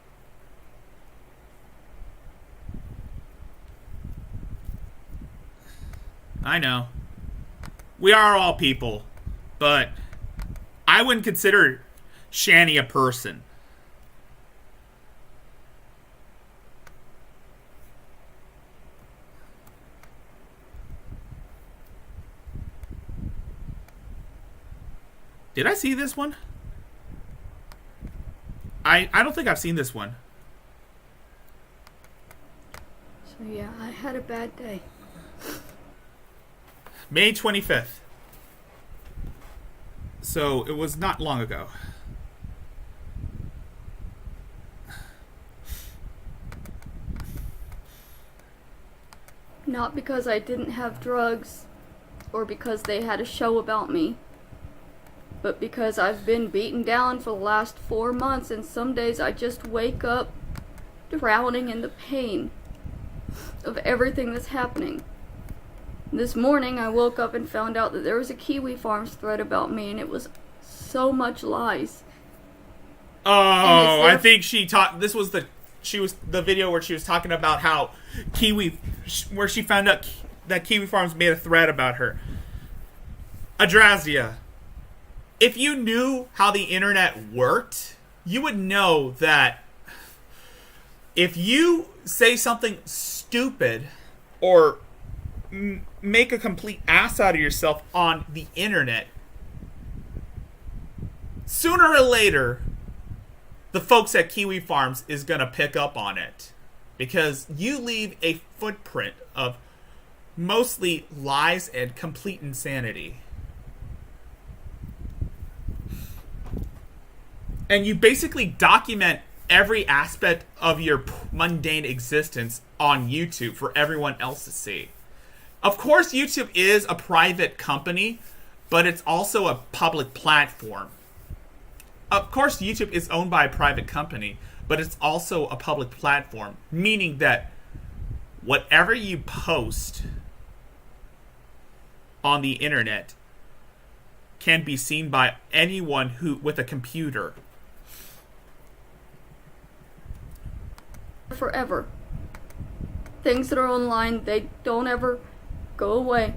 I know. We are all people. But I wouldn't consider Shani a person. Did I see this one? I don't think I've seen this one. So yeah, I had a bad day. May 25th. So it was not long ago. Not because I didn't have drugs or because they had a show about me, but because I've been beaten down for the last 4 months, and some days I just wake up drowning in the pain of everything that's happening. This morning I woke up and found out that there was a Kiwi Farms thread about me, and it was so much lies. Oh, I think she talked. This was the video where she was talking about how where she found out that Kiwi Farms made a thread about her. Adrasdea, if you knew how the internet worked, you would know that if you say something stupid or make a complete ass out of yourself on the internet, sooner or later, the folks at Kiwi Farms is going to pick up on it. Because you leave a footprint of mostly lies and complete insanity. And you basically document every aspect of your mundane existence on YouTube for everyone else to see. Of course, YouTube is a private company, but it's also a public platform. Of course, YouTube is owned by a private company, but it's also a public platform, meaning that whatever you post on the internet can be seen by anyone who with a computer. Forever. Things that are online, they don't ever go away.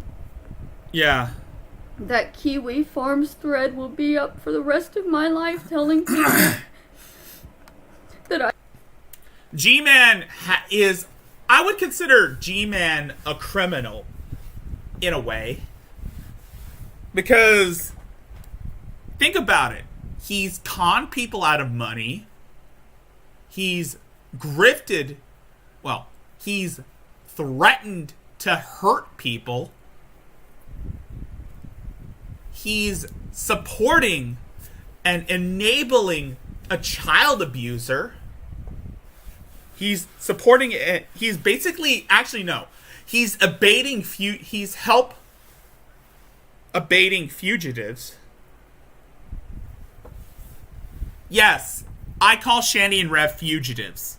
Yeah. That Kiwi Farms thread will be up for the rest of my life telling people that I... G-Man is... I would consider G-Man a criminal, in a way. Because, think about it. He's conned people out of money. He's grifted... Well, he's threatened to hurt people. He's supporting and enabling a child abuser. He's supporting it. He's basically, actually no, he's abating he's help abating fugitives. Yes, I call Shandy and Rev fugitives.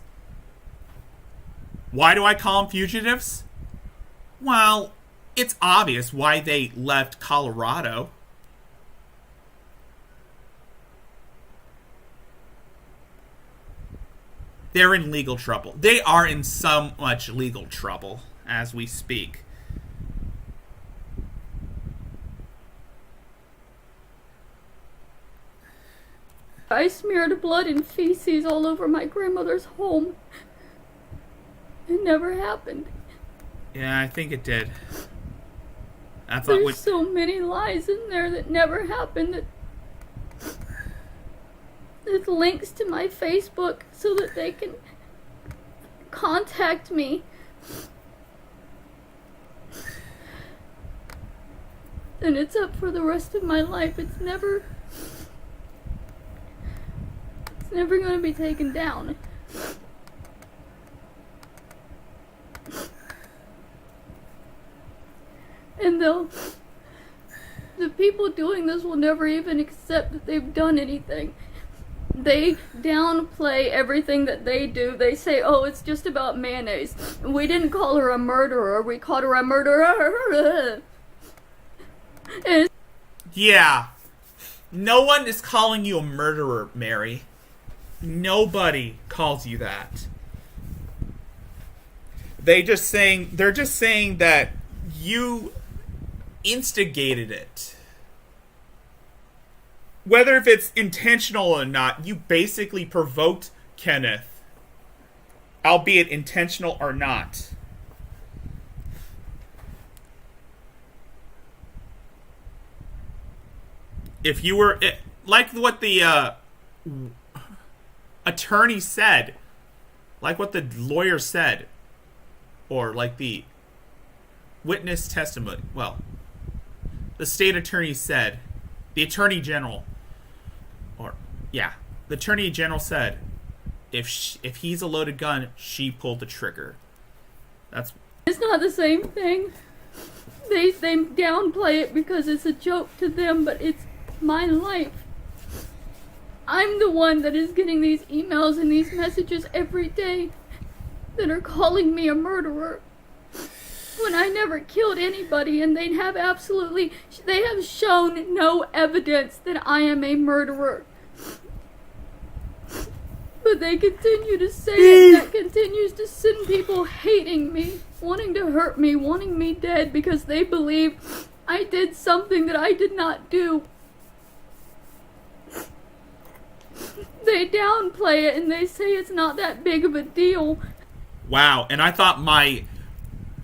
Why do I call them fugitives? Well, it's obvious why they left Colorado. They're in legal trouble. They are in so much legal trouble as we speak. I smeared blood and feces all over my grandmother's home. It never happened. Yeah, I think it did. There's so many lies in there that never happened. That there's links to my Facebook so that they can contact me. And it's up for the rest of my life. It's never going to be taken down. And the people doing this will never even accept that they've done anything. They downplay everything that they do. They say, oh, it's just about mayonnaise. We didn't call her a murderer. We called her a murderer. Yeah. No one is calling you a murderer, Mary. Nobody calls you that. They're just saying that you instigated it. Whether if it's intentional or not, you basically provoked Kenneth. Albeit intentional or not. If you were... like what the attorney said. Like what the lawyer said. Or like the witness testimony. Well, the state attorney said. The attorney general. The attorney general said, if he's a loaded gun, she pulled the trigger. It's not the same thing. They downplay it because it's a joke to them, but it's my life. I'm the one that is getting these emails and these messages every day that are calling me a murderer. When I never killed anybody, and they have shown no evidence that I am a murderer. But they continue to say it, and that continues to send people hating me, wanting to hurt me, wanting me dead, because they believe I did something that I did not do. They downplay it, and they say it's not that big of a deal. Wow, and I thought my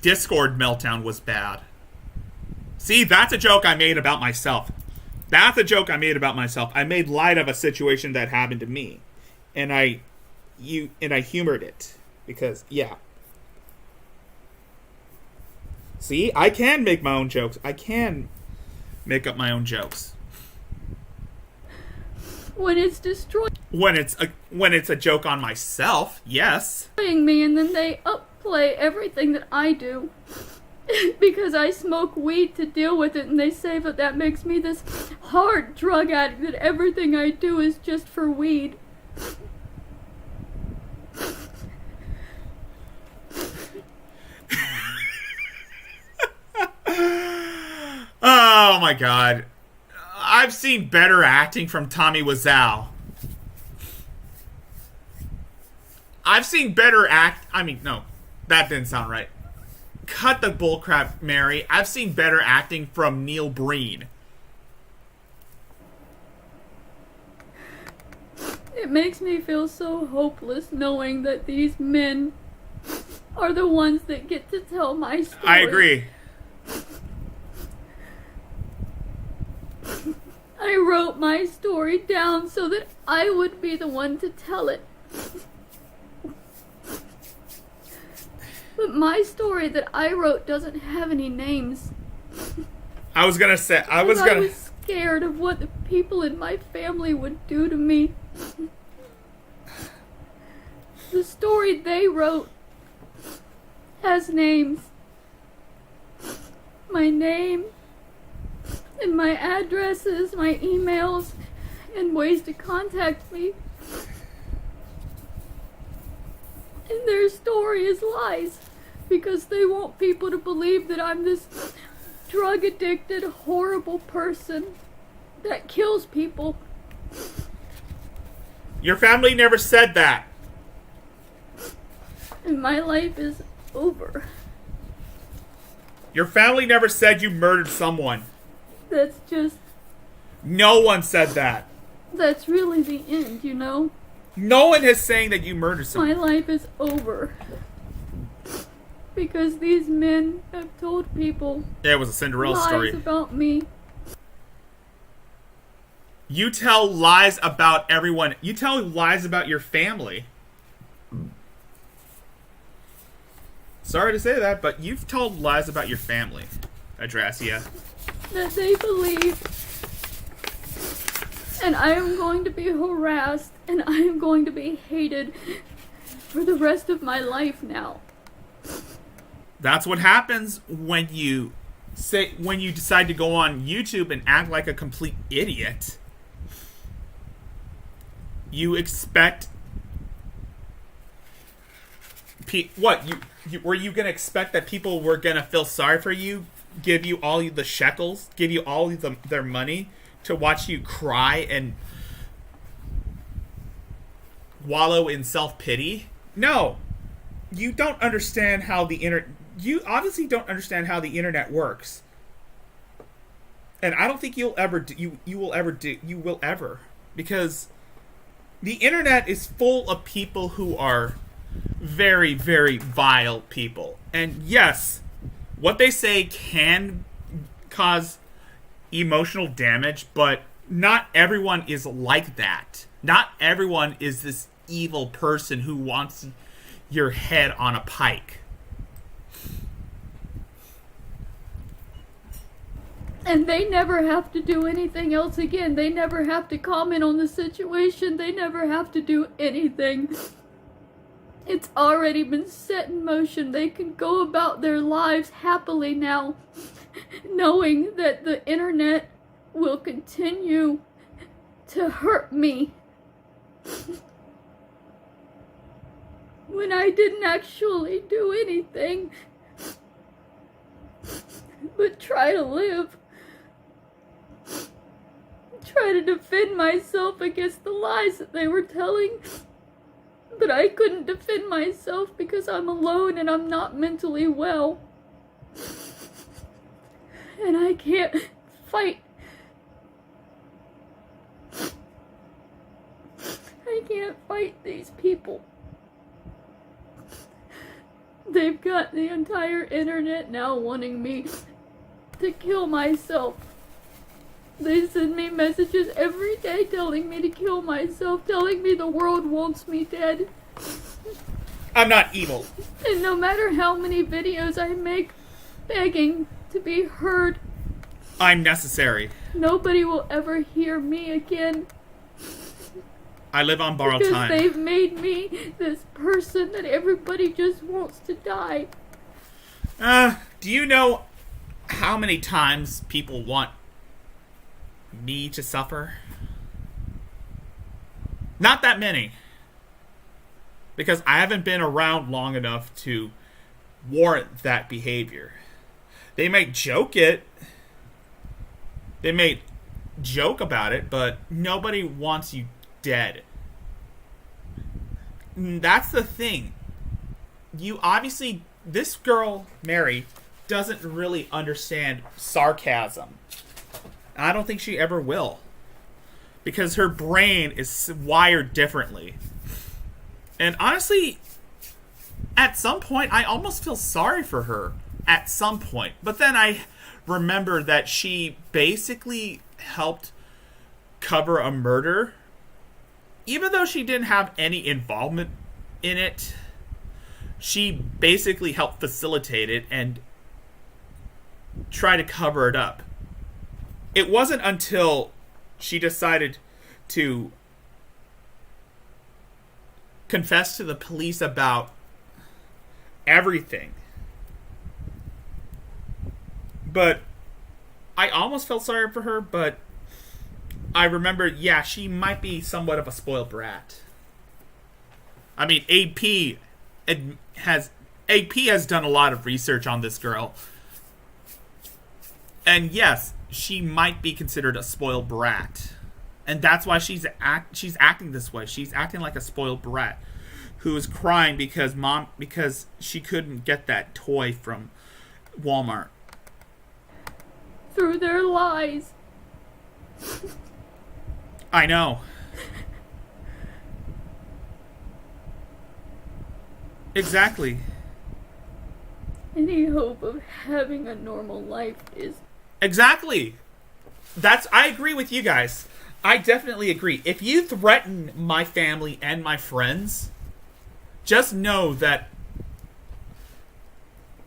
Discord meltdown was bad. See, that's a joke I made about myself. I made light of a situation that happened to me. And I humored it. Because, yeah. See, I can make my own jokes. I can make up my own jokes. When it's destroying When it's a joke on myself, yes. me, and then they upplay everything that I do because I smoke weed to deal with it, and they say that makes me this hard drug addict, that everything I do is just for weed. Oh my god. I've seen better acting from Tommy Wiseau. I've seen better no, that didn't sound right. Cut the bullcrap, Mary. I've seen better acting from Neil Breen. It makes me feel so hopeless knowing that these men are the ones that get to tell my story. I agree. I wrote my story down so that I would be the one to tell it. But my story that I wrote doesn't have any names. I was scared of what the people in my family would do to me. The story they wrote has names. My name, and my addresses, my emails, and ways to contact me. And their story is lies, because they want people to believe that I'm this drug-addicted, horrible person that kills people. Your family never said that. And my life is over. Your family never said you murdered someone. That's just... No one said that. That's really the end, you know? No one is saying that you murdered someone. My life is over. Because these men have told people... Yeah, it was a Cinderella lies story. About me. You tell lies about everyone. You tell lies about your family. Sorry to say that, but you've told lies about your family, Adrasdea. That they believe. And I am going to be harassed, and I am going to be hated for the rest of my life now. That's what happens when you decide to go on YouTube and act like a complete idiot. You expect were you gonna expect that people were gonna feel sorry for you, give you all the shekels, give you all their money to watch you cry and wallow in self-pity? No, you don't understand how you obviously don't understand how the internet works, and I don't think you will ever, because the internet is full of people who are very, very vile people. And yes, what they say can cause emotional damage, but not everyone is like that. Not everyone is this evil person who wants your head on a pike. And they never have to do anything else again. They never have to comment on the situation. They never have to do anything. It's already been set in motion. They can go about their lives happily now, knowing that the internet will continue to hurt me. When I didn't actually do anything but try to live. Try to defend myself against the lies that they were telling. But I couldn't defend myself because I'm alone and I'm not mentally well. And I can't fight. I can't fight these people. They've got the entire internet now wanting me to kill myself. They send me messages every day telling me to kill myself, telling me the world wants me dead. I'm not evil. And no matter how many videos I make begging to be heard. I'm necessary. Nobody will ever hear me again. I live on borrowed Because time. they've made me this person that everybody just wants to die. Do you know how many times people want me to suffer? Not that many. Because I haven't been around long enough to warrant that behavior. They may joke it. They may joke about it, but nobody wants you dead. That's the thing. You obviously, this girl, Mary, doesn't really understand sarcasm. I don't think she ever will. Because her brain is wired differently. And honestly, at some point, I almost feel sorry for her. At some point. But then I remember that she basically helped cover a murder. Even though she didn't have any involvement in it, she basically helped facilitate it and try to cover it up. It wasn't until she decided to confess to the police about everything. But I almost felt sorry for her, but I remember, yeah, she might be somewhat of a spoiled brat. I mean, AP has done a lot of research on this girl. And yes, she might be considered a spoiled brat. And that's why she's acting this way. She's acting like a spoiled brat who is crying because she couldn't get that toy from Walmart. Through their lies. I know. Exactly. Any hope of having a normal life is... Exactly. I agree with you guys. I definitely agree. If you threaten my family and my friends, just know that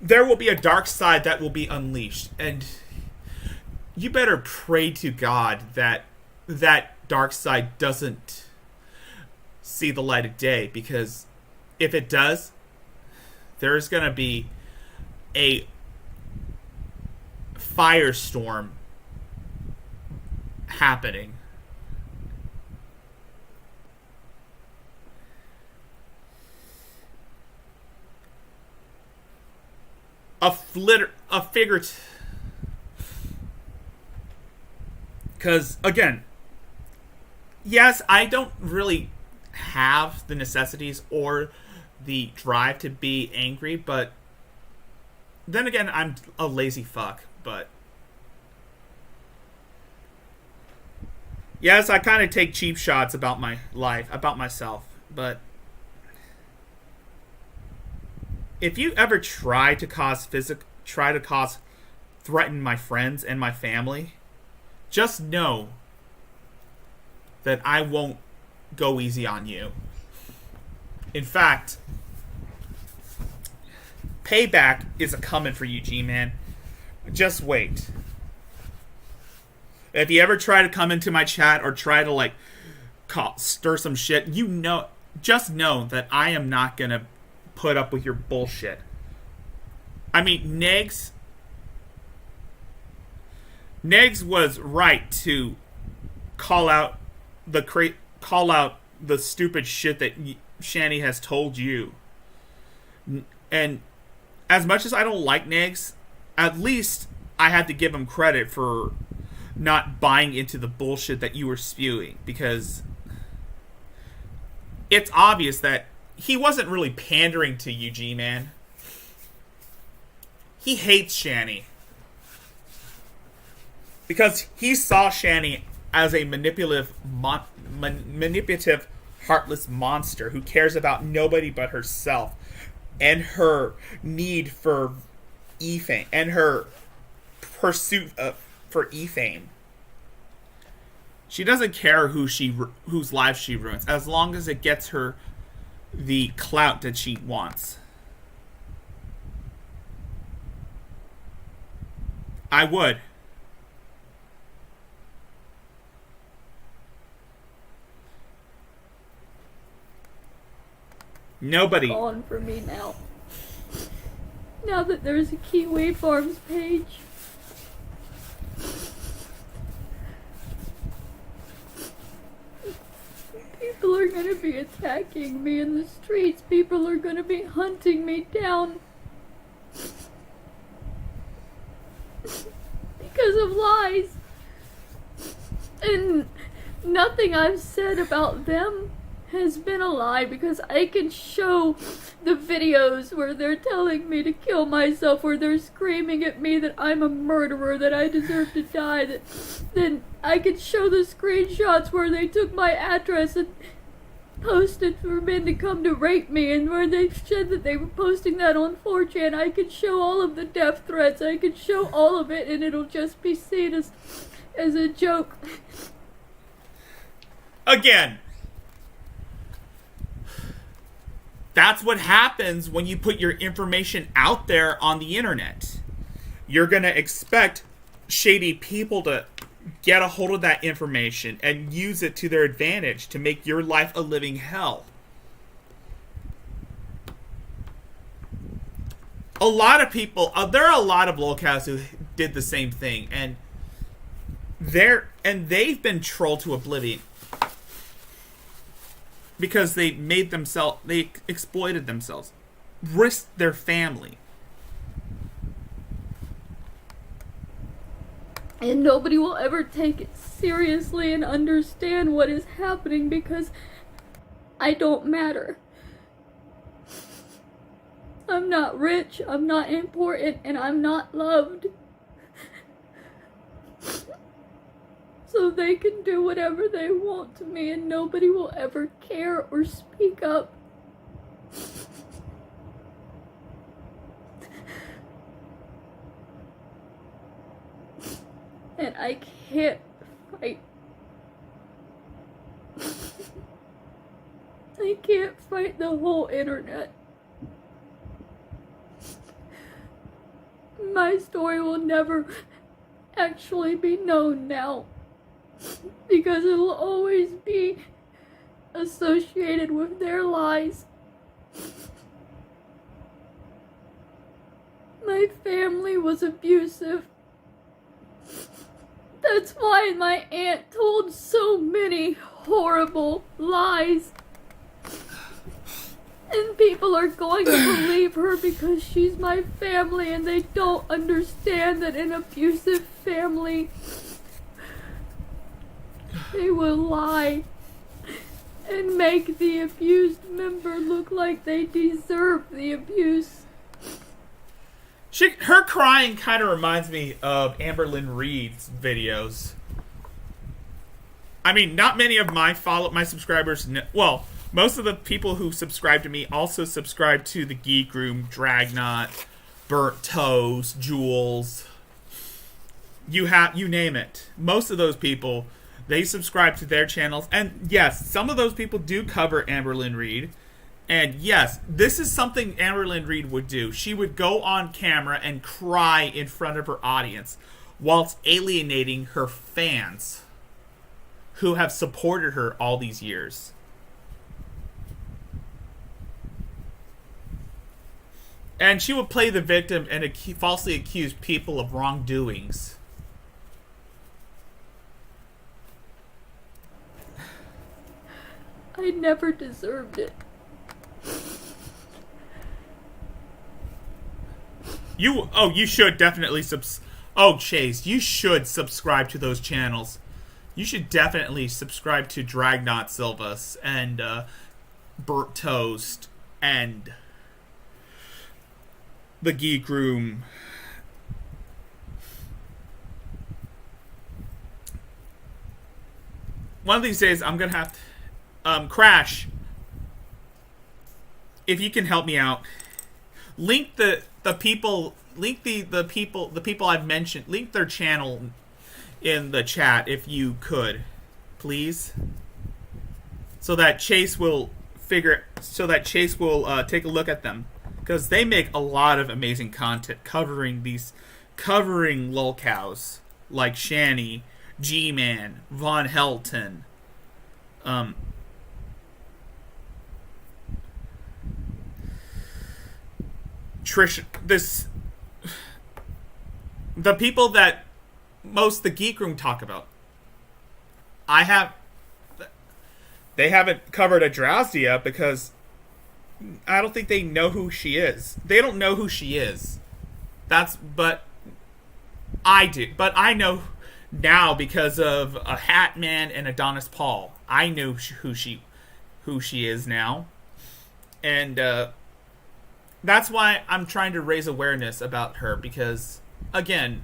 there will be a dark side that will be unleashed. And you better pray to God that that dark side doesn't see the light of day. Because if it does, there's going to be a firestorm happening. A figurative. Because, again, yes, I don't really have the necessities or the drive to be angry, but then again, I'm a lazy fuck, but yes, I kind of take cheap shots about my life, about myself, but if you ever try to threaten my friends and my family, just know that I won't go easy on you. In fact, payback is a coming for you, G-Man. Just wait. If you ever try to come into my chat or try to stir some shit, just know that I am not gonna put up with your bullshit. I mean, Negs was right to call out the stupid shit that Shani has told you. And as much as I don't like Negs, at least I had to give him credit for not buying into the bullshit that you were spewing, because it's obvious that he wasn't really pandering to you, G-Man. He hates Shani. Because he saw Shani as a manipulative, heartless monster who cares about nobody but herself and her need for E-fame and her pursuit for E-fame. She doesn't care whose life she ruins, as long as it gets her the clout that she wants. I would. Nobody. Gone for me now. Now that there's a Kiwi Farms page. People are gonna be attacking me in the streets. People are gonna be hunting me down. Because of lies. And nothing I've said about them has been a lie, because I can show the videos where they're telling me to kill myself, where they're screaming at me that I'm a murderer, that I deserve to die. Then I could show the screenshots where they took my address and posted for men to come to rape me, and where they said that they were posting that on 4chan. I could show all of the death threats. I could show all of it, and it'll just be seen as a joke. Again. That's what happens when you put your information out there on the internet. You're going to expect shady people to get a hold of that information and use it to their advantage to make your life a living hell. A lot of people, there are a lot of lolcats who did the same thing, and they've been trolled to oblivion. Because they exploited themselves, risked their family. And nobody will ever take it seriously and understand what is happening, because I don't matter. I'm not rich, I'm not important, and I'm not loved. So they can do whatever they want to me, and nobody will ever care or speak up. And I can't fight. I can't fight the whole internet. My story will never actually be known now, because it'll always be associated with their lies. My family was abusive. That's why my aunt told so many horrible lies. And people are going to believe her because she's my family, and they don't understand that an abusive family, they will lie and make the abused member look like they deserve the abuse. Her crying kind of reminds me of Amberlynn Reed's videos. I mean, not many of my subscribers well, most of the people who subscribe to me also subscribe to the Geek Room, Dragnot, Burnt Toast, Jules. You name it. Most of those people, they subscribe to their channels. And yes, some of those people do cover Amberlynn Reed. And yes, this is something Amberlynn Reed would do. She would go on camera and cry in front of her audience whilst alienating her fans who have supported her all these years. And she would play the victim and falsely accuse people of wrongdoings. I never deserved it. You should definitely Chase, you should subscribe to those channels. You should definitely subscribe to Dragnot Silvas and Burnt Toast and the Geek Room. One of these days I'm gonna have to Crash, if you can help me out, link the people I've mentioned, link their channel in the chat if you could, please, so that Chase will take a look at them, because they make a lot of amazing content covering these covering lolcows like Shani, G-Man, Von Helton, Trish, the people that most the Geek Room talk about. They haven't covered Adrasdea because I don't think they know who she is. They don't know who she is. But I do. But I know now because of a Hat Man and Adonis Paul. I know who she is now. And that's why I'm trying to raise awareness about her, because again,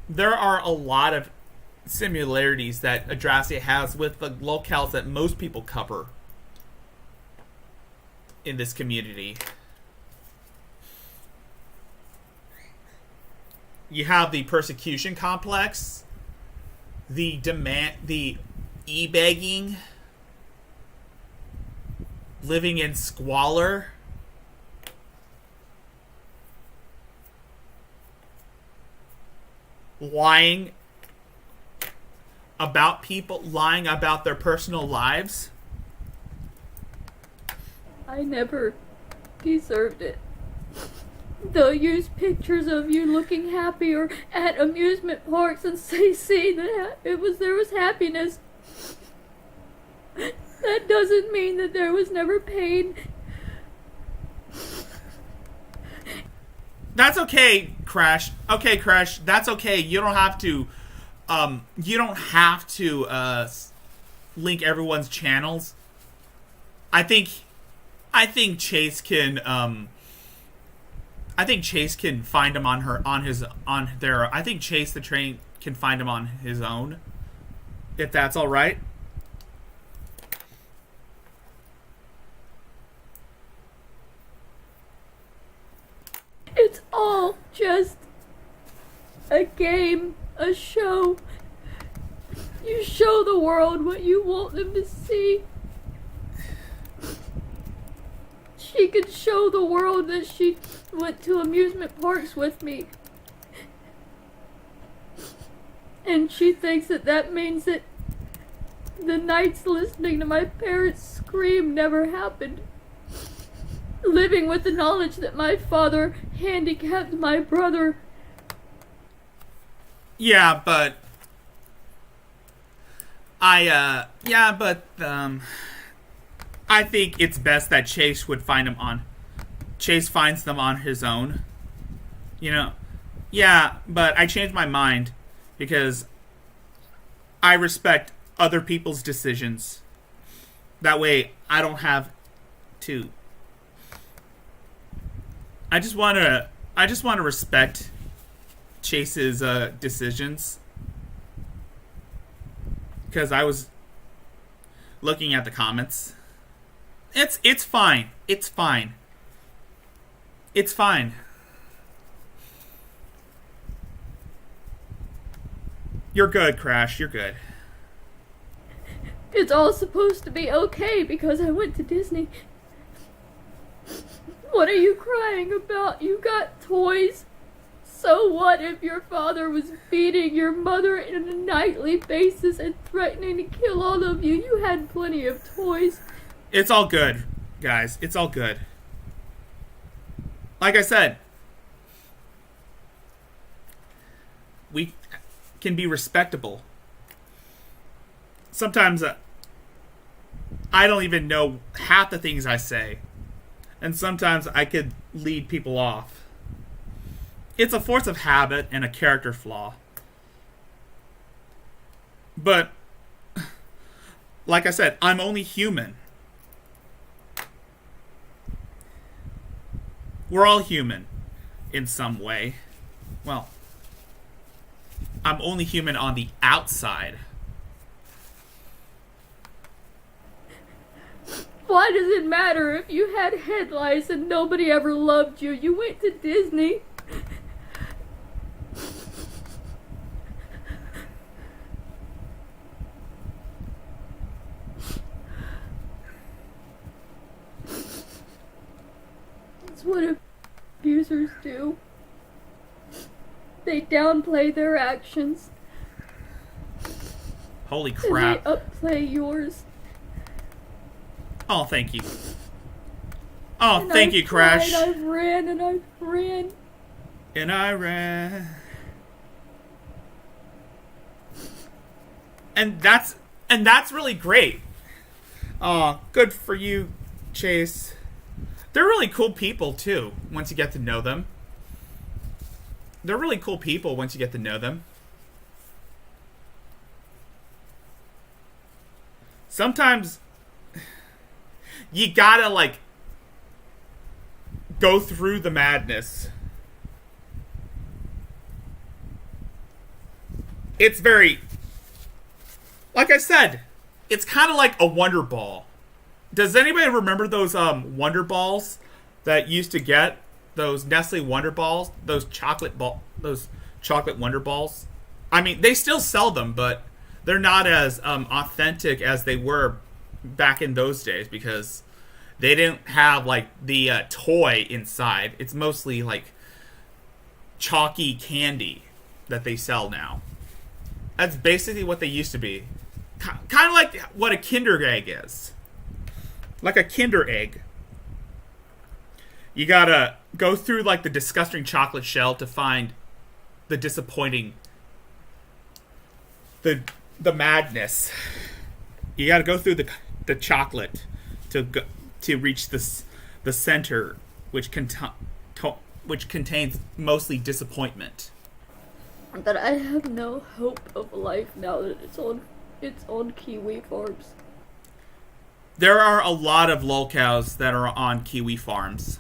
there are a lot of similarities that Adrasdea has with the locales that most people cover in this community. You have the persecution complex, the e-begging, living in squalor, lying about people, lying about their personal lives. I never deserved it. They'll use pictures of you looking happy or at amusement parks and say, see, that there was happiness. That doesn't mean that there was never pain. That's okay, Crash. Okay, Crash. That's okay. You don't have to. Link everyone's channels. I think Chase can. I think Chase can find him I think Chase the Train can find him on his own, if that's all right. It's all just a game, a show. You show the world what you want them to see. She could show the world that she went to amusement parks with me. And she thinks that means that the nights listening to my parents scream never happened. Living with the knowledge that my father handicapped my brother. Yeah, but I think it's best that Chase finds them on his own. You know? Yeah, but I changed my mind because I respect other people's decisions. That way I don't have to. I just want to respect Chase's decisions, because I was looking at the comments. It's fine. It's fine. It's fine. You're good, Crash. You're good. It's all supposed to be okay because I went to Disney. What are you crying about? You got toys. So what if your father was beating your mother on a nightly basis and threatening to kill all of you? You had plenty of toys. It's all good, guys. It's all good. Like I said, we can be respectable. Sometimes I don't even know half the things I say. And sometimes I could lead people off. It's a force of habit and a character flaw. But, like I said, I'm only human. We're all human in some way. Well, I'm only human on the outside. Why does it matter if you had headlights and nobody ever loved you? You went to Disney. That's what abusers do. They downplay their actions. Holy crap. And they upplay yours. Oh, thank you. Oh, And thank I've you, Crash. tried, I've ran and I've ran. And I ran. And that's really great. Good for you, Chase. They're really cool people too, once you get to know them. They're really cool people once you get to know them. Sometimes you gotta, like, go through the madness. It's very, like I said, it's kind of like a Wonder Ball. Does anybody remember those Wonder Balls that used to get, those Nestle Wonder Balls, those chocolate Wonder Balls? I mean, they still sell them, but they're not as authentic as they were back in those days because they didn't have, like, the toy inside. It's mostly like chalky candy that they sell now. That's basically what they used to be. Kind of like what a Kinder Egg is. Like a Kinder Egg. You gotta go through, like, the disgusting chocolate shell to find the disappointing, the madness. You gotta go through the chocolate to reach the center, which contains mostly disappointment. But I have no hope of life now that it's on kiwi farms. There are a lot of lolcows that are on kiwi farms.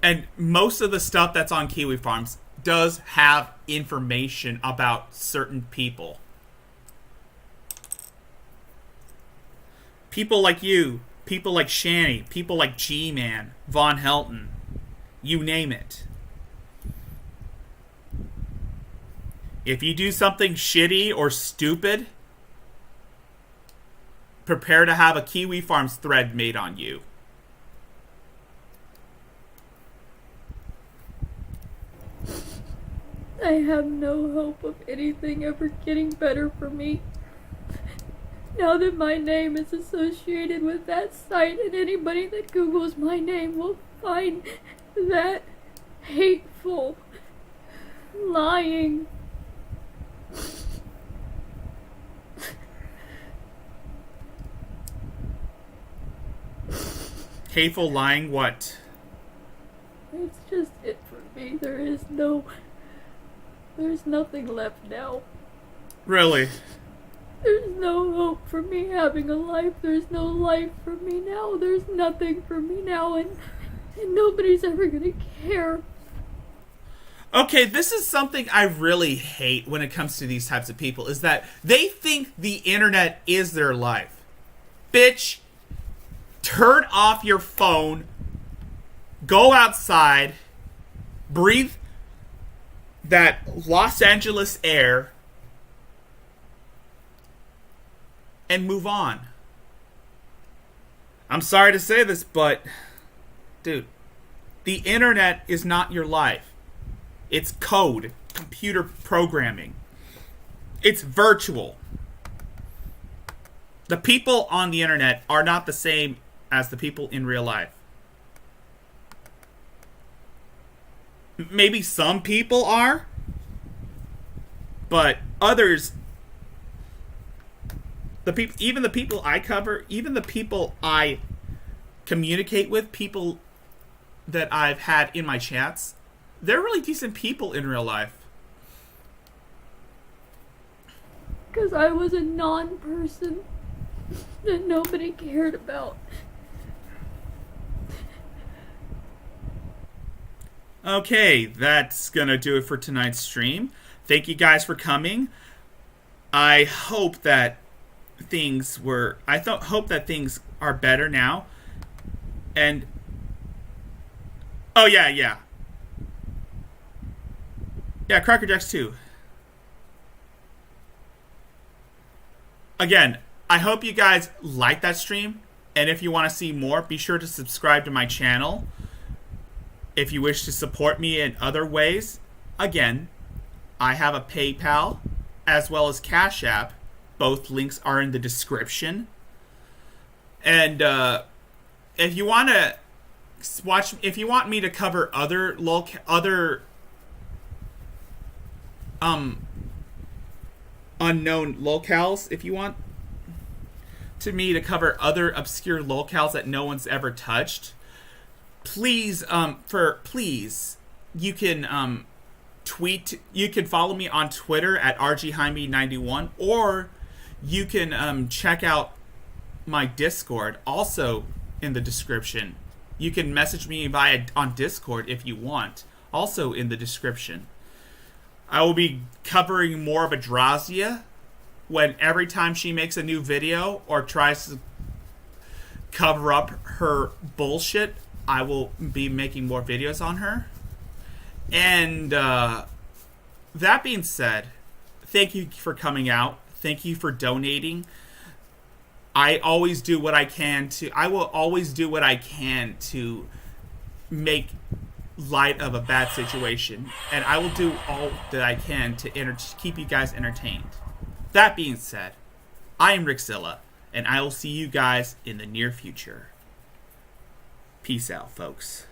And most of the stuff that's on kiwi farms does have information about certain people. People like you, people like Shanny, people like G-Man, Von Helton, you name it. If you do something shitty or stupid, prepare to have a Kiwi Farms thread made on you. I have no hope of anything ever getting better for me. Now that my name is associated with that site, and anybody that Googles my name will find that hateful, lying, hateful, lying what? it's just it for me. There's nothing left now. Really? There's no hope for me having a life. There's no life for me now. There's nothing for me now, and nobody's ever gonna care. Okay, this is something I really hate when it comes to these types of people, is that they think the internet is their life. Bitch, turn off your phone, go outside, breathe that Los Angeles air, and move on. I'm sorry to say this, but, dude, the internet is not your life. It's code, computer programming. It's virtual. The people on the internet are not the same as the people in real life. Maybe some people are, but others, even the people I cover, even the people I communicate with, people that I've had in my chats, they're really decent people in real life. Because I was a non-person that nobody cared about. Okay, that's gonna do it for tonight's stream. Thank you guys for coming. I hope that hope that things are better now. And oh yeah, Cracker Jacks too. Again, I hope you guys like that stream, and if you want to see more, be sure to subscribe to my channel. If you wish to support me in other ways, again, I have a PayPal as well as Cash App. Both links are in the description. And if you want to if you want me to cover other unknown locales, if you want me to cover other obscure locales that no one's ever touched, please you can you can follow me on Twitter at rgjaime91, or you can check out my Discord, also in the description. You can message me on Discord if you want, also in the description. I will be covering more of Adrasdea every time she makes a new video or tries to cover up her bullshit. I will be making more videos on her. And that being said, thank you for coming out. Thank you for donating. I will always do what I can to make light of a bad situation, and I will do all that I can to keep you guys entertained. That being said, I am Rickzilla, and I will see you guys in the near future. Peace out, folks.